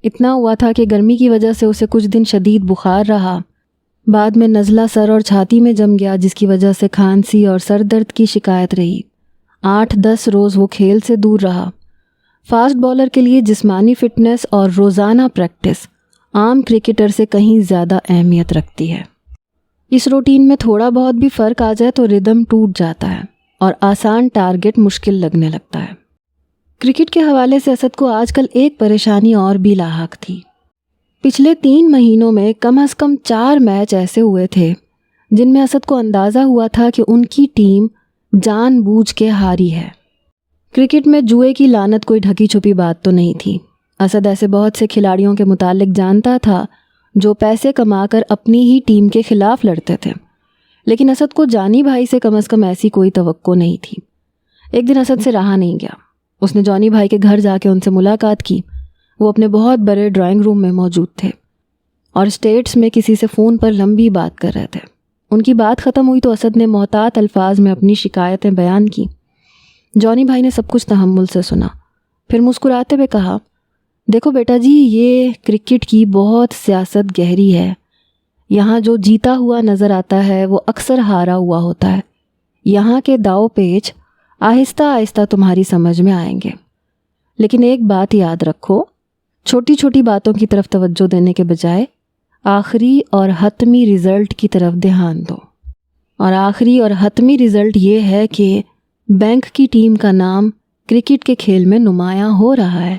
اتنا ہوا تھا کہ گرمی کی وجہ سے اسے کچھ دن شدید بخار رہا، بعد میں نزلہ سر اور چھاتی میں جم گیا جس کی وجہ سے کھانسی اور سر درد کی شکایت رہی۔ 8-10 روز وہ کھیل سے دور رہا۔ فاسٹ بالر کے لیے جسمانی فٹنس اور روزانہ پریکٹس عام کرکٹر سے کہیں زیادہ اہمیت رکھتی ہے۔ اس روٹین میں تھوڑا بہت بھی فرق آ جائے تو ردم ٹوٹ جاتا ہے اور آسان ٹارگٹ مشکل لگنے لگتا ہے۔ کرکٹ کے حوالے سے اسد کو آج کل ایک پریشانی اور بھی لاحق تھی۔ پچھلے 3 مہینوں میں کم از کم 4 میچ ایسے ہوئے تھے جن میں اسد کو اندازہ ہوا تھا کہ ان کی ٹیم جان بوجھ کے ہاری ہے۔ کرکٹ میں جوئے کی لعنت کوئی ڈھکی چھپی بات تو نہیں تھی، اسد ایسے بہت سے کھلاڑیوں کے متعلق جانتا تھا جو پیسے کما کر اپنی ہی ٹیم کے خلاف لڑتے تھے، لیکن اسد کو جانی بھائی سے کم از کم ایسی کوئی توقع نہیں تھی۔ ایک دن اسد سے رہا نہیں گیا، اس نے جانی بھائی کے گھر جا کے ان سے ملاقات کی۔ وہ اپنے بہت بڑے ڈرائنگ روم میں موجود تھے اور اسٹیٹس میں کسی سے فون پر لمبی بات کر رہے تھے۔ ان کی بات ختم ہوئی تو اسد نے محتاط الفاظ میں اپنی شکایتیں بیان کی۔ جانی بھائی نے سب کچھ تحمل سے سنا، پھر مسکراتے ہوئے کہا، دیکھو بیٹا جی، یہ کرکٹ کی بہت سیاست گہری ہے۔ یہاں جو جیتا ہوا نظر آتا ہے وہ اکثر ہارا ہوا ہوتا ہے۔ یہاں کے داؤ پیچ آہستہ آہستہ تمہاری سمجھ میں آئیں گے، لیکن ایک بات یاد رکھو، چھوٹی چھوٹی باتوں کی طرف توجہ دینے کے بجائے آخری اور حتمی رزلٹ کی طرف دھیان دو۔ اور آخری اور حتمی رزلٹ یہ ہے کہ بینک کی ٹیم کا نام کرکٹ کے کھیل میں نمایاں ہو رہا ہے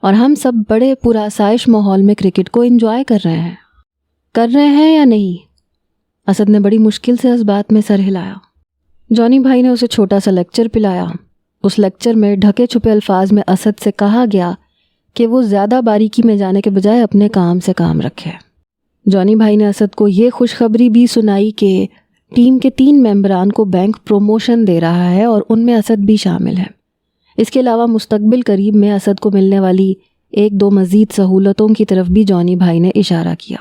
اور ہم سب بڑے پرآسائش ماحول میں کرکٹ کو انجوائے کر رہے ہیں یا نہیں؟ اسد نے بڑی مشکل سے اس بات میں سر ہلایا۔ جانی بھائی نے اسے چھوٹا سا لیکچر پلایا۔ اس لیکچر میں ڈھکے چھپے الفاظ میں اسد سے کہا گیا کہ وہ زیادہ باریکی میں جانے کے بجائے اپنے کام سے کام رکھے۔ جانی بھائی نے اسد کو یہ خوشخبری بھی سنائی کہ ٹیم کے 3 ممبران کو بینک پروموشن دے رہا ہے اور ان میں اسد بھی شامل ہے۔ اس کے علاوہ مستقبل قریب میں اسد کو ملنے والی 1-2 مزید سہولتوں کی طرف بھی جانی بھائی نے اشارہ کیا۔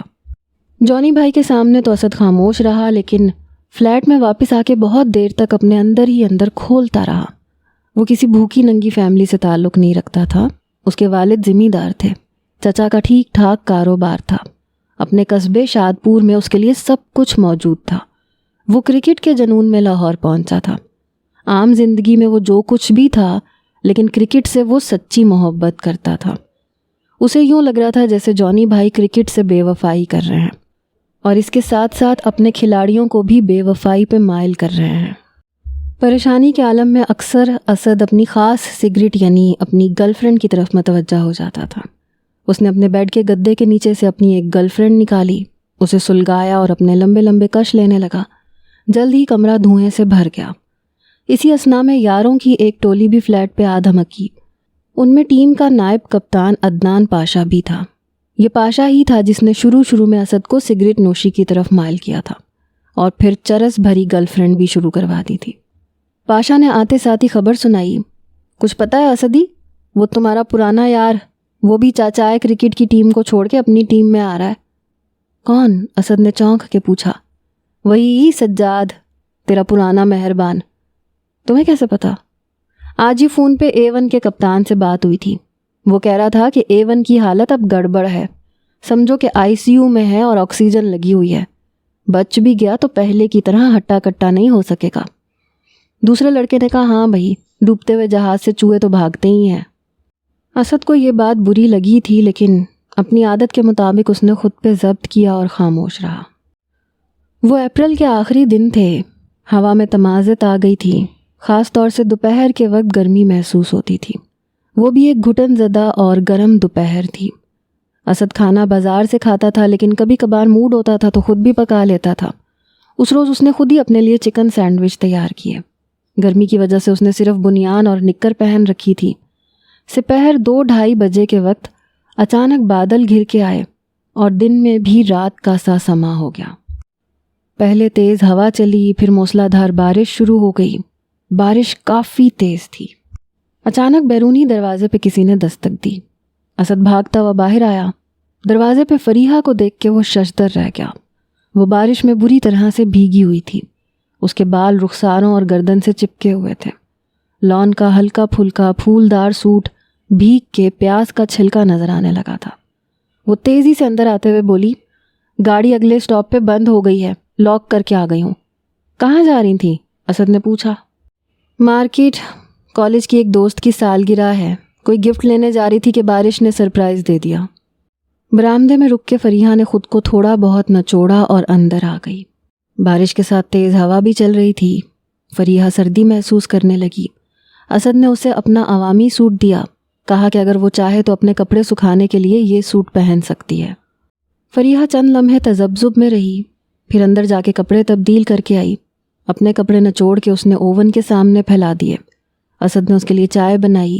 جانی بھائی کے سامنے تو اسد خاموش رہا، لیکن فلیٹ میں واپس آ کے بہت دیر تک اپنے اندر ہی اندر کھولتا رہا۔ وہ کسی بھوکی ننگی فیملی سے تعلق نہیں رکھتا تھا۔ اس کے والد زمیندار تھے، چچا کا ٹھیک ٹھاک کاروبار تھا، اپنے قصبے شادپور میں اس کے لیے سب کچھ موجود تھا۔ وہ کرکٹ کے جنون میں لاہور پہنچا تھا۔ عام زندگی میں وہ جو کچھ بھی تھا، لیکن کرکٹ سے وہ سچی محبت کرتا تھا۔ اسے یوں لگ رہا تھا جیسے جانی بھائی کرکٹ سے بے وفائی کر رہے ہیں اور اس کے ساتھ ساتھ اپنے کھلاڑیوں کو بھی بے وفائی پہ مائل کر رہے ہیں۔ پریشانی کے عالم میں اکثر اسد اپنی خاص سگریٹ یعنی اپنی گرل فرینڈ کی طرف متوجہ ہو جاتا تھا۔ اس نے اپنے بیڈ کے گدے کے نیچے سے اپنی ایک گرل فرینڈ نکالی، اسے سلگایا اور اپنے لمبے لمبے کش لینے لگا۔ جلد ہی کمرہ دھوئیں سے بھر گیا۔ اسی اثنا میں یاروں کی ایک ٹولی بھی فلیٹ پہ آ دھمکی۔ ان میں ٹیم کا نائب کپتان عدنان پاشا بھی تھا۔ یہ پاشا ہی تھا جس نے شروع میں اسد کو سگریٹ نوشی کی طرف مائل کیا تھا اور پھر چرس بھری گرل فرینڈ بھی شروع کروا دی تھی۔ پاشا نے آتے ساتھ ہی خبر سنائی، کچھ پتہ ہے اسدی؟ وہ تمہارا پرانا یار، وہ بھی چاچائے کرکٹ کی ٹیم کو چھوڑ کے اپنی ٹیم میں آ رہا ہے۔ کون؟ اسد نے چونک کے پوچھا۔ وہی سجاد، تیرا پرانا مہربان۔ تمہیں کیسے پتا؟ آج ہی فون پہ A1 کے کپتان سے بات ہوئی تھی۔ وہ کہہ رہا تھا کہ A1 کی حالت اب گڑبڑ ہے، سمجھو کہ ICU میں ہے اور آکسیجن لگی ہوئی ہے۔ بچ بھی گیا تو پہلے کی طرح ہٹا کٹا نہیں ہو سکے گا۔ دوسرے لڑکے نے کہا، ہاں بھائی، ڈوبتے ہوئے جہاز سے چوہے تو بھاگتے ہی ہیں۔ اسد کو یہ بات بری لگی تھی، لیکن اپنی عادت کے مطابق اس نے خود پہ ضبط کیا اور خاموش رہا۔ وہ اپریل کے آخری دن تھے، ہوا میں تمازت آ گئی تھی، خاص طور سے دوپہر کے وقت گرمی محسوس ہوتی تھی۔ وہ بھی ایک گھٹن زدہ اور گرم دوپہر تھی۔ اسد کھانا بازار سے کھاتا تھا، لیکن کبھی کبھار موڈ ہوتا تھا تو خود بھی پکا لیتا تھا۔ اس روز اس نے خود ہی اپنے لیے چکن سینڈوچ تیار کیے۔ گرمی کی وجہ سے اس نے صرف بنیان اور نکر پہن رکھی تھی۔ سپہر 2-2:30 بجے کے وقت اچانک بادل گھر کے آئے اور دن میں بھی رات کا سا سما ہو گیا۔ پہلے تیز ہوا چلی، پھر موسلا دھار بارش شروع ہو گئی۔ بارش کافی تیز تھی۔ اچانک بیرونی دروازے پہ کسی نے دستک دی۔ اسد بھاگتا ہوا باہر آیا۔ دروازے پہ فریحہ کو دیکھ کے وہ ششدر رہ گیا۔ وہ بارش میں بری طرح سے بھیگی ہوئی تھی۔ اس کے بال رخساروں اور گردن سے چپکے ہوئے تھے۔ لان کا ہلکا پھلکا پھولدار سوٹ بھیگ کے پیاز کا چھلکا نظر آنے لگا تھا۔ وہ تیزی سے اندر آتے ہوئے بولی، گاڑی اگلے سٹاپ پہ بند ہو گئی ہے، لاک کر کے آ گئی ہوں۔ کہاں جا رہی تھی؟ اسد نے پوچھا۔ مارکیٹ، کالج کی ایک دوست کی سالگرہ ہے، کوئی گفٹ لینے جا رہی تھی کہ بارش نے سرپرائز دے دیا۔ برآمدے میں رک کے فریحہ نے خود کو تھوڑا بہت نچوڑا اور اندر آ گئی۔ بارش کے ساتھ تیز ہوا بھی چل رہی تھی۔ فریحہ سردی محسوس کرنے لگی۔ اسد نے اسے اپنا عوامی سوٹ دیا، کہا کہ اگر وہ چاہے تو اپنے کپڑے سکھانے کے لیے یہ سوٹ پہن سکتی ہے۔ فریحہ چند لمحے تذبذب میں رہی، پھر اندر جا کے کپڑے تبدیل کر کے آئی۔ اپنے کپڑے نچوڑ کے اس نے اوون کے سامنے پھیلا دیے۔ اسد نے اس کے لیے چائے بنائی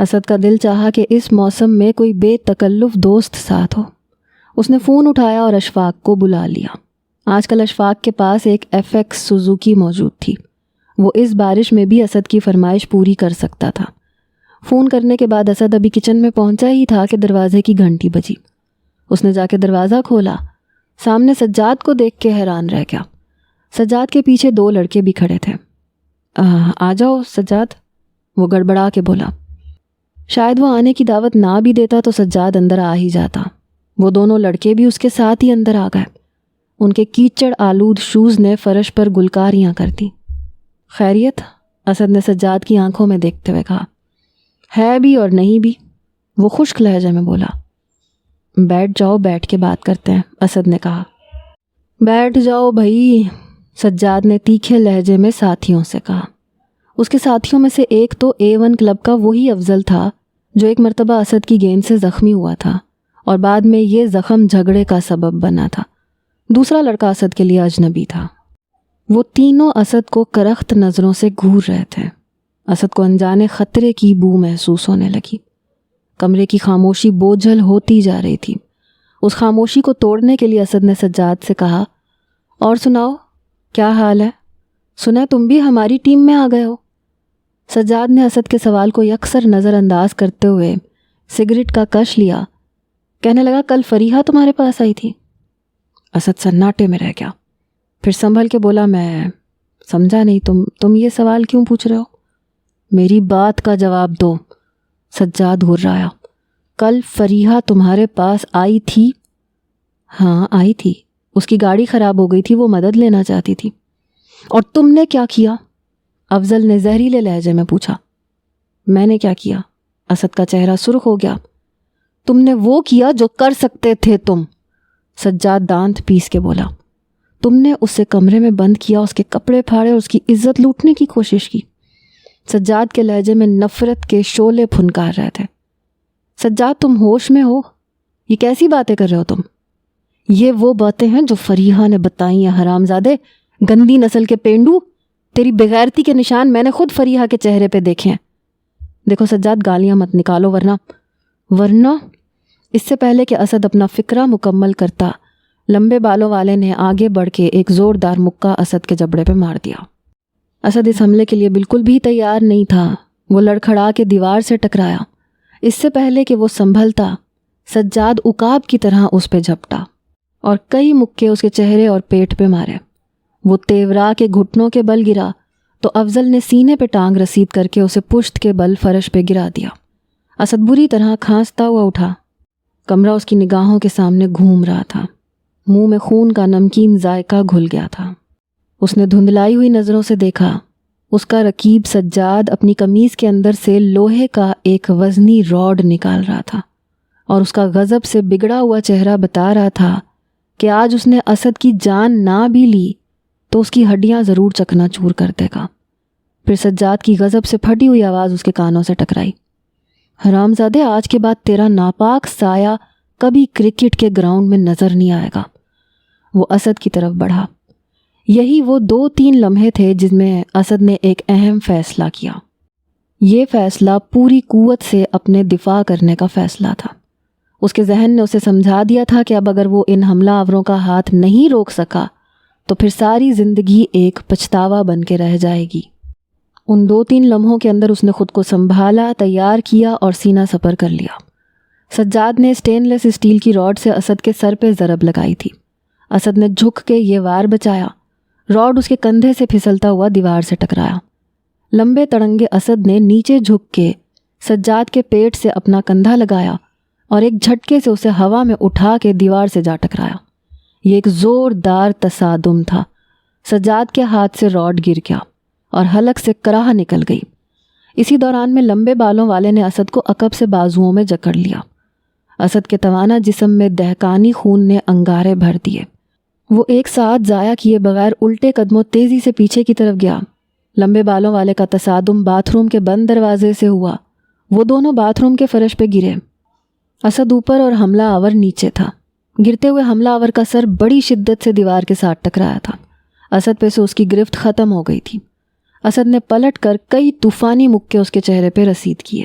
اسد کا دل چاہا کہ اس موسم میں کوئی بے تکلف دوست ساتھ ہو۔ اس نے فون اٹھایا اور اشفاق کو بلا لیا۔ آج کل اشفاق کے پاس ایک FX سوزوکی موجود تھی، وہ اس بارش میں بھی اسد کی فرمائش پوری کر سکتا تھا۔ فون کرنے کے بعد اسد ابھی کچن میں پہنچا ہی تھا کہ دروازے کی گھنٹی بجی۔ اس نے جا کے دروازہ کھولا، سامنے سجاد کو دیکھ کے حیران رہ گیا۔ سجاد کے پیچھے 2 لڑکے بھی کھڑے تھے۔ آ جاؤ سجاد، وہ گڑبڑا کے بولا۔ شاید وہ آنے کی دعوت نہ بھی دیتا تو سجاد اندر آ ہی جاتا۔ وہ دونوں لڑکے بھی اس کے ساتھ ہی اندر آ گئے۔ ان کے کیچڑ آلود شوز نے فرش پر گلکاریاں کر دی۔ خیریت؟ اسد نے سجاد کی آنکھوں میں دیکھتے ہوئے کہا۔ ہے بھی اور نہیں بھی، وہ خشک لہجے میں بولا۔ بیٹھ جاؤ، بیٹھ کے بات کرتے ہیں، اسد نے کہا۔ بیٹھ جاؤ بھائی، سجاد نے تیکھے لہجے میں ساتھیوں سے کہا۔ اس کے ساتھیوں میں سے ایک تو A1 کلب کا وہی افضل تھا جو ایک مرتبہ اسد کی گیند سے زخمی ہوا تھا اور بعد میں یہ زخم جھگڑے کا سبب بنا تھا۔ دوسرا لڑکا اسد کے لیے اجنبی تھا۔ وہ تینوں اسد کو کرخت نظروں سے گھور رہے تھے۔ اسد کو انجانے خطرے کی بو محسوس ہونے لگی۔ کمرے کی خاموشی بوجھل ہوتی جا رہی تھی۔ اس خاموشی کو توڑنے کے لیے اسد نے سجاد سے کہا، اور سناؤ کیا حال ہے؟ سنا تم بھی ہماری ٹیم میں آ گئے ہو۔ سجاد نے اسد کے سوال کو یکسر نظر انداز کرتے ہوئے سگریٹ کا کش لیا، کہنے لگا کل فریحہ تمہارے پاس آئی تھی۔ اسد سناٹے میں رہ گیا، پھر سنبھل کے بولا، میں سمجھا نہیں، تم یہ سوال کیوں پوچھ رہے ہو؟ میری بات کا جواب دو، سجاد گھرایا۔ کل فریحہ تمہارے پاس آئی تھی؟ ہاں آئی تھی، اس کی گاڑی خراب ہو گئی تھی، وہ مدد لینا چاہتی تھی۔ اور تم نے کیا کیا؟ افضل نے زہریلے لہجے میں پوچھا۔ میں نے کیا کیا؟ اسد کا چہرہ سرخ ہو گیا۔ تم نے وہ کیا جو کر سکتے تھے تم، سجاد دانت پیس کے بولا۔ تم نے اسے کمرے میں بند کیا، اس کے کپڑے پھاڑے اور اس کی عزت لوٹنے کی کوشش کی۔ سجاد کے لہجے میں نفرت کے شعلے پھنکار رہے تھے۔ سجاد تم ہوش میں ہو؟ یہ کیسی باتیں کر رہے ہو تم؟ یہ وہ باتیں ہیں جو فریحہ نے بتائی ہیں، حرامزادے، گندی نسل کے پینڈو۔ تیری بغیرتی کے نشان میں نے خود فریحہ کے چہرے پہ دیکھے ہیں۔ دیکھو سجاد، گالیاں مت نکالو ورنہ اس سے پہلے کہ اسد اپنا فکرہ مکمل کرتا، لمبے بالوں والے نے آگے بڑھ کے ایک زوردار مکہ اسد کے جبڑے پہ مار دیا۔ اسد اس حملے کے لیے بالکل بھی تیار نہیں تھا۔ وہ لڑکھڑا کے دیوار سے ٹکرایا۔ اس سے پہلے کہ وہ سنبھلتا، سجاد عقاب کی طرح اس پہ جھپٹا اور کئی مکے اس کے چہرے اور پیٹ پہ مارے۔ وہ تیورا کے گھٹنوں کے بل گرا تو افضل نے سینے پہ ٹانگ رسید کر کے اسے پشت کے بل فرش پہ گرا دیا۔ اسد بری طرح کھانستا ہوا اٹھا۔ کمرہ اس کی نگاہوں کے سامنے گھوم رہا تھا۔ منہ میں خون کا نمکین ذائقہ گھل گیا تھا۔ اس نے دھندلائی ہوئی نظروں سے دیکھا۔ اس کا رقیب سجاد اپنی قمیض کے اندر سے لوہے کا ایک وزنی راڈ نکال رہا تھا اور اس کا غضب سے بگڑا ہوا چہرہ بتا رہا تھا کہ آج اس نے اسد کی جان نہ بھی لی تو اس کی ہڈیاں ضرور چکنا چور کر دے گا۔ پھر سجاد کی غضب سے پھٹی ہوئی آواز اس کے کانوں سے ٹکرائی، حرامزادے، آج کے بعد تیرا ناپاک سایہ کبھی کرکٹ کے گراؤنڈ میں نظر نہیں آئے گا۔ وہ اسد کی طرف بڑھا۔ یہی وہ 2-3 لمحے تھے جس میں اسد نے ایک اہم فیصلہ کیا۔ یہ فیصلہ پوری قوت سے اپنے دفاع کرنے کا فیصلہ تھا۔ اس کے ذہن نے اسے سمجھا دیا تھا کہ اب اگر وہ ان حملہ آوروں کا ہاتھ نہیں روک سکا تو پھر ساری زندگی ایک پچھتاوا بن کے رہ جائے گی۔ ان 2-3 لمحوں کے اندر اس نے خود کو سنبھالا، تیار کیا اور سینہ سپر کر لیا۔ سجاد نے سٹین لیس اسٹیل کی راڈ سے اسد کے سر پہ ضرب لگائی تھی۔ اسد نے جھک کے یہ وار بچایا۔ راڈ اس کے کندھے سے پھسلتا ہوا دیوار سے ٹکرایا۔ لمبے تڑنگے اسد نے نیچے جھک کے سجاد کے پیٹ سے اپنا کندھا لگایا اور ایک جھٹکے سے اسے ہوا میں اٹھا کے دیوار سے جا ٹکرایا۔ یہ ایک زوردار تصادم تھا۔ سجاد کے ہاتھ سے راڈ گر گیا اور حلق سے کراہ نکل گئی۔ اسی دوران میں لمبے بالوں والے نے اسد کو عقب سے بازوؤں میں جکڑ لیا۔ اسد کے توانا جسم میں دہکانی خون نے انگارے بھر دیے۔ وہ ایک ساتھ ضائع کیے بغیر الٹے قدموں تیزی سے پیچھے کی طرف گیا۔ لمبے بالوں والے کا تصادم باتھ روم کے بند دروازے سے ہوا۔ وہ دونوں باتھ روم کے فرش پہ گرے۔ اسد اوپر اور حملہ آور نیچے تھا۔ گرتے ہوئے حملہ آور کا سر بڑی شدت سے دیوار کے ساتھ ٹکرایا تھا۔ اسد پہ سے اس کی گرفت ختم ہو گئی تھی۔ اسد نے پلٹ کر کئی طوفانی مکے اس کے چہرے پہ رسید کیے۔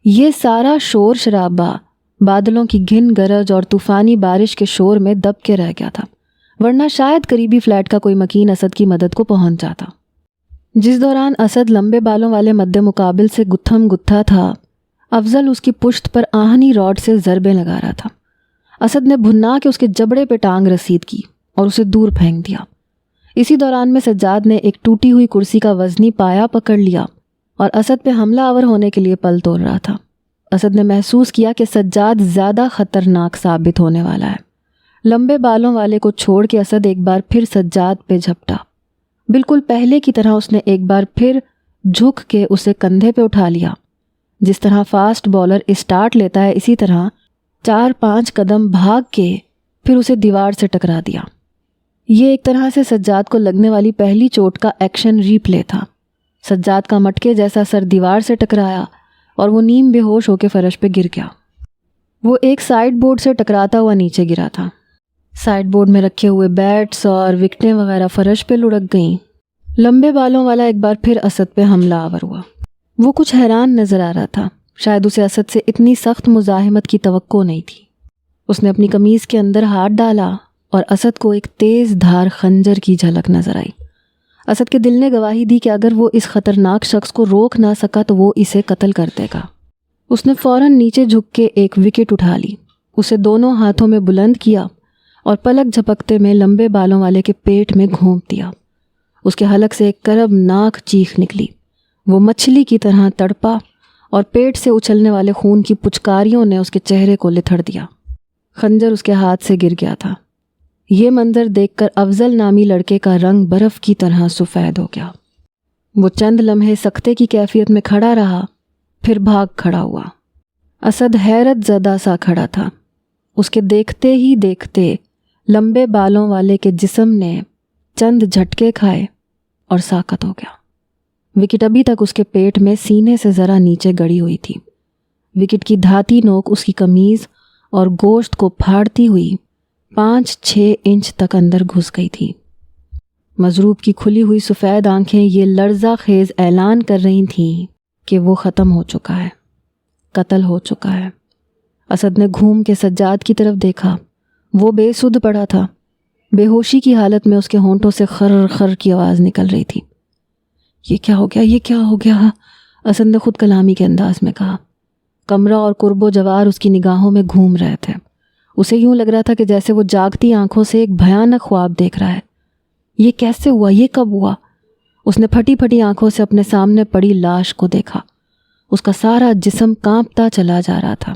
یہ سارا شور شرابہ بادلوں کی گھن گرج اور طوفانی بارش کے شور میں دب کے رہ گیا تھا، ورنہ شاید قریبی فلیٹ کا کوئی مکین اسد کی مدد کو پہنچ جاتا۔ جس دوران اسد لمبے بالوں والے مد مقابل سے گتھم گتھا تھا، افضل اس کی پشت پر آہنی راڈ سے ضربیں لگا رہا تھا۔ اسد نے بھنا کے اس کے جبڑے پہ ٹانگ رسید کی اور اسے دور پھینک دیا۔ اسی دوران میں سجاد نے ایک ٹوٹی ہوئی کرسی کا وزنی پایا پکڑ لیا اور اسد پہ حملہ آور ہونے کے لیے پل توڑ رہا تھا۔ اسد نے محسوس کیا کہ سجاد زیادہ خطرناک ثابت ہونے والا ہے۔ لمبے بالوں والے کو چھوڑ کے اسد ایک بار پھر سجاد پہ جھپٹا۔ بالکل پہلے کی طرح اس نے ایک بار پھر جھک کے اسے کندھے پہ اٹھا لیا۔ جس طرح فاسٹ بولر اسٹارٹ لیتا ہے، اسی طرح 4-5 قدم بھاگ کے پھر اسے دیوار سے ٹکرا دیا۔ یہ ایک طرح سے سجاد کو لگنے والی پہلی چوٹ کا ایکشن ری پلے تھا۔ سجاد کا مٹکے جیسا سر دیوار سے ٹکرایا اور وہ نیم بے ہوش ہو کے فرش پہ گر گیا۔ وہ ایک سائیڈ بورڈ سے ٹکراتا ہوا نیچے گرا تھا۔ سائیڈ بورڈ میں رکھے ہوئے بیٹس اور وکٹیں وغیرہ فرش پہ لڑک گئیں۔ لمبے بالوں والا ایک بار پھر اسد پہ حملہ آور ہوا۔ وہ کچھ حیران نظر آ رہا تھا، شاید اسے اسد سے اتنی سخت مزاحمت کی توقع نہیں تھی۔ اس نے اپنی قمیض کے اندر ہاتھ ڈالا اور اسد کو ایک تیز دھار خنجر کی جھلک نظر آئی۔ اسد کے دل نے گواہی دی کہ اگر وہ اس خطرناک شخص کو روک نہ سکا تو وہ اسے قتل کر دے گا۔ اس نے فوراً نیچے جھک کے ایک وکٹ اٹھا لی، اسے دونوں ہاتھوں میں بلند کیا اور پلک جھپکتے میں لمبے بالوں والے کے پیٹ میں گھونپ دیا۔ اس کے حلق سے ایک کربناک چیخ نکلی۔ وہ مچھلی کی طرح تڑپا اور پیٹ سے اچھلنے والے خون کی پچکاریوں نے اس کے چہرے کو لتھڑ دیا۔ خنجر اس کے ہاتھ سے گر گیا تھا۔ یہ منظر دیکھ کر افضل نامی لڑکے کا رنگ برف کی طرح سفید ہو گیا۔ وہ چند لمحے سکتے کی کیفیت میں کھڑا رہا، پھر بھاگ کھڑا ہوا۔ اسد حیرت زدہ سا کھڑا تھا۔ اس کے دیکھتے ہی دیکھتے لمبے بالوں والے کے جسم نے چند جھٹکے کھائے اور ساکت ہو گیا۔ وکٹ ابھی تک اس کے پیٹ میں سینے سے ذرا نیچے گڑی ہوئی تھی۔ وکٹ کی دھاتی نوک اس کی قمیض اور گوشت کو پھاڑتی ہوئی 5-6 انچ تک اندر گھس گئی تھی۔ مضروب کی کھلی ہوئی سفید آنکھیں یہ لرزہ خیز اعلان کر رہی تھیں کہ وہ ختم ہو چکا ہے، قتل ہو چکا ہے۔ اسد نے گھوم کے سجاد کی طرف دیکھا۔ وہ بے سدھ پڑا تھا۔ بے ہوشی کی حالت میں اس کے ہونٹوں سے خر خر کی آواز نکل رہی تھی۔ یہ کیا ہو گیا، یہ کیا ہو گیا؟ اسد نے خود کلامی کے انداز میں کہا۔ کمرہ اور قرب و جوار اس کی نگاہوں میں گھوم رہے تھے۔ اسے یوں لگ رہا تھا کہ جیسے وہ جاگتی آنکھوں سے ایک بھیانک خواب دیکھ رہا ہے۔ یہ کیسے ہوا؟ یہ کب ہوا؟ اس نے پھٹی پھٹی آنکھوں سے اپنے سامنے پڑی لاش کو دیکھا۔ اس کا سارا جسم کانپتا چلا جا رہا تھا۔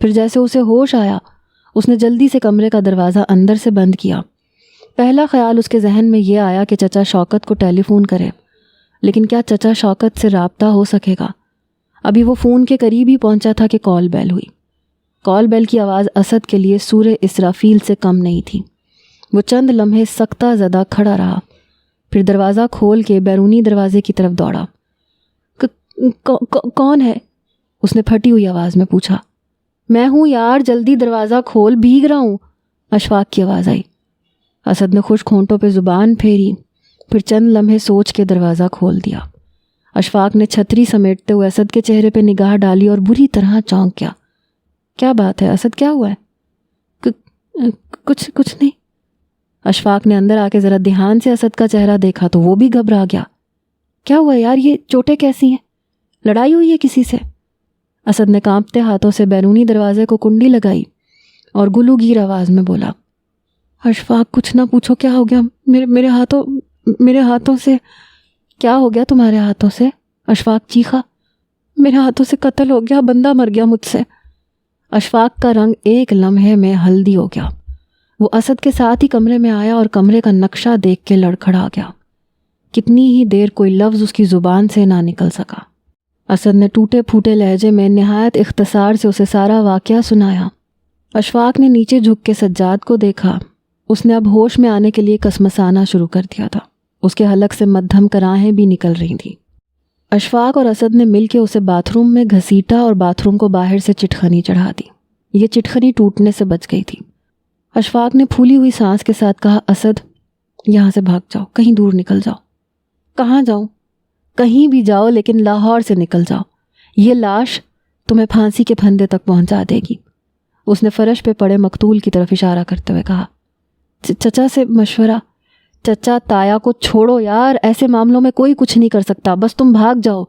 پھر جیسے اسے ہوش آیا، اس نے جلدی سے کمرے کا دروازہ اندر سے بند کیا۔ پہلا خیال اس کے ذہن میں یہ آیا کہ چچا شوکت کو ٹیلی فون کرے، لیکن کیا چچا شوکت سے رابطہ ہو سکے گا؟ ابھی وہ فون کے قریب ہی پہنچا تھا کہ کال بیل ہوئی۔ کال بیل کی آواز اسد کے لیے سورہ اسرافیل سے کم نہیں تھی۔ وہ چند لمحے سکتہ زدہ کھڑا رہا، پھر دروازہ کھول کے بیرونی دروازے کی طرف دوڑا۔ کون ہے؟ اس نے پھٹی ہوئی آواز میں پوچھا۔ میں ہوں یار، جلدی دروازہ کھول، بھیگ رہا ہوں، اشفاق کی آواز آئی۔ اسد نے خشک ہونٹوں پہ زبان پھیری، پھر چند لمحے سوچ کے دروازہ کھول دیا۔ اشفاق نے چھتری سمیٹتے ہوئے اسد کے چہرے پہ نگاہ ڈالی اور بری طرح چونک گیا۔ کیا بات ہے اسد، کیا ہوا ہے؟ کچھ نہیں۔ اشفاق نے اندر آ کے ذرا دھیان سے اسد کا چہرہ دیکھا تو وہ بھی گھبرا گیا۔ کیا ہوا یار، یہ چوٹیں کیسی ہیں؟ لڑائی ہوئی ہے کسی سے؟ اسد نے کانپتے ہاتھوں سے بیرونی دروازے کو کنڈی لگائی اور گلو گیر آواز میں بولا، اشفاق کچھ نہ پوچھو، کیا ہو گیا؟ میرے ہاتھوں سے کیا ہو گیا؟ تمہارے ہاتھوں سے؟ اشفاق چیخا۔ میرے ہاتھوں سے قتل ہو گیا، بندہ مر گیا مجھ سے۔ اشفاق کا رنگ ایک لمحے میں ہلدی ہو گیا۔ وہ اسد کے ساتھ ہی کمرے میں آیا اور کمرے کا نقشہ دیکھ کے لڑکھڑا گیا۔ کتنی ہی دیر کوئی لفظ اس کی زبان سے نہ نکل سکا۔ اسد نے ٹوٹے پھوٹے لہجے میں نہایت اختصار سے اسے سارا واقعہ سنایا۔ اشفاق نے نیچے جھک کے سجاد کو دیکھا۔ اس نے اب ہوش میں آنے کے لیے کسمسانا شروع کر دیا تھا۔ اس کے حلق سے مدھم کراہیں بھی نکل رہی تھیں۔ اشفاق اور اسد نے مل کے اسے باتھ روم میں گھسیٹا اور باتھ روم کو باہر سے چٹخنی چڑھا دی۔ یہ چٹخنی ٹوٹنے سے بچ گئی تھی۔ اشفاق نے پھولی ہوئی سانس کے ساتھ کہا، اسد یہاں سے بھاگ جاؤ، کہیں دور نکل جاؤ۔ کہاں جاؤں؟ کہیں بھی جاؤ لیکن لاہور سے نکل جاؤ۔ یہ لاش تمہیں پھانسی کے پھندے تک پہنچا دے گی۔ اس نے فرش پہ پڑے مقتول کی طرف اشارہ کرتے ہوئے کہا۔ چچا سے مشورہ؟ چچا تایا کو چھوڑو یار، ایسے معاملوں میں کوئی کچھ نہیں کر سکتا، بس تم بھاگ جاؤ،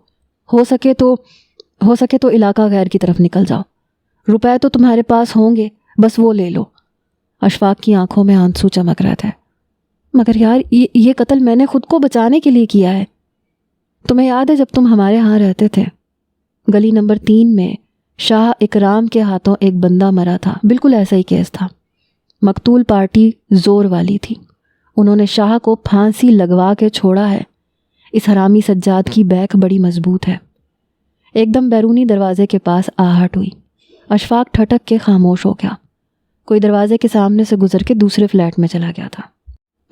ہو سکے تو علاقہ غیر کی طرف نکل جاؤ، روپے تو تمہارے پاس ہوں گے، بس وہ لے لو۔ اشفاق کی آنکھوں میں آنسو چمک رہے تھے۔ مگر یار یہ قتل میں نے خود کو بچانے کے لیے کیا ہے۔ تمہیں یاد ہے جب تم ہمارے ہاں رہتے تھے، گلی نمبر 3 میں شاہ اکرام کے ہاتھوں ایک بندہ مرا تھا، بالکل ایسا ہی کیس تھا۔ مقتول پارٹی زور والی تھی، انہوں نے شاہ کو پھانسی لگوا کے چھوڑا ہے۔ اس حرامی سجاد کی بیک بڑی مضبوط ہے۔ ایک دم بیرونی دروازے کے پاس آہٹ ہوئی۔ اشفاق ٹھٹک کے خاموش ہو گیا۔ کوئی دروازے کے سامنے سے گزر کے دوسرے فلیٹ میں چلا گیا تھا۔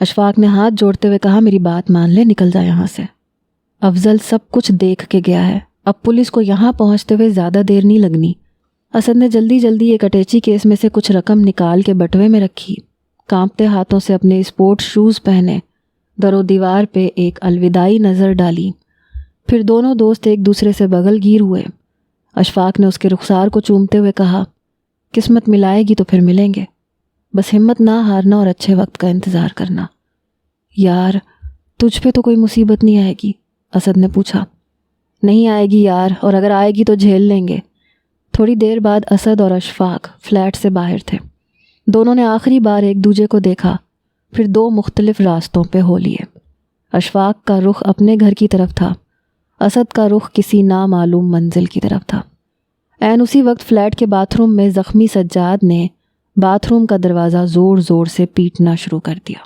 اشفاق نے ہاتھ جوڑتے ہوئے کہا، میری بات مان لے، نکل جا یہاں سے۔ افضل سب کچھ دیکھ کے گیا ہے، اب پولیس کو یہاں پہنچتے ہوئے زیادہ دیر نہیں لگنی۔ اسد نے جلدی ایک اٹیچی کیس میں سے کچھ رقم نکال کے بٹوے میں رکھی، کانپتے ہاتھوں سے اپنے اسپورٹ شوز پہنے، در و دیوار پہ ایک الوداعی نظر ڈالی، پھر دونوں دوست ایک دوسرے سے بغل گیر ہوئے۔ اشفاق نے اس کے رخسار کو چومتے ہوئے کہا، قسمت ملائے گی تو پھر ملیں گے، بس ہمت نہ ہارنا اور اچھے وقت کا انتظار کرنا۔ یار تجھ پہ تو کوئی مصیبت نہیں آئے گی؟ اسد نے پوچھا۔ نہیں آئے گی یار، اور اگر آئے گی تو جھیل لیں گے۔ تھوڑی دیر بعد اسد اور اشفاق فلیٹ سے باہر تھے۔ دونوں نے آخری بار ایک دوسرے کو دیکھا، پھر 2 مختلف راستوں پہ ہو لیے۔ اشفاق کا رخ اپنے گھر کی طرف تھا، اسد کا رخ کسی نامعلوم منزل کی طرف تھا۔ عین اسی وقت فلیٹ کے باتھ روم میں زخمی سجاد نے باتھ روم کا دروازہ زور زور سے پیٹنا شروع کر دیا۔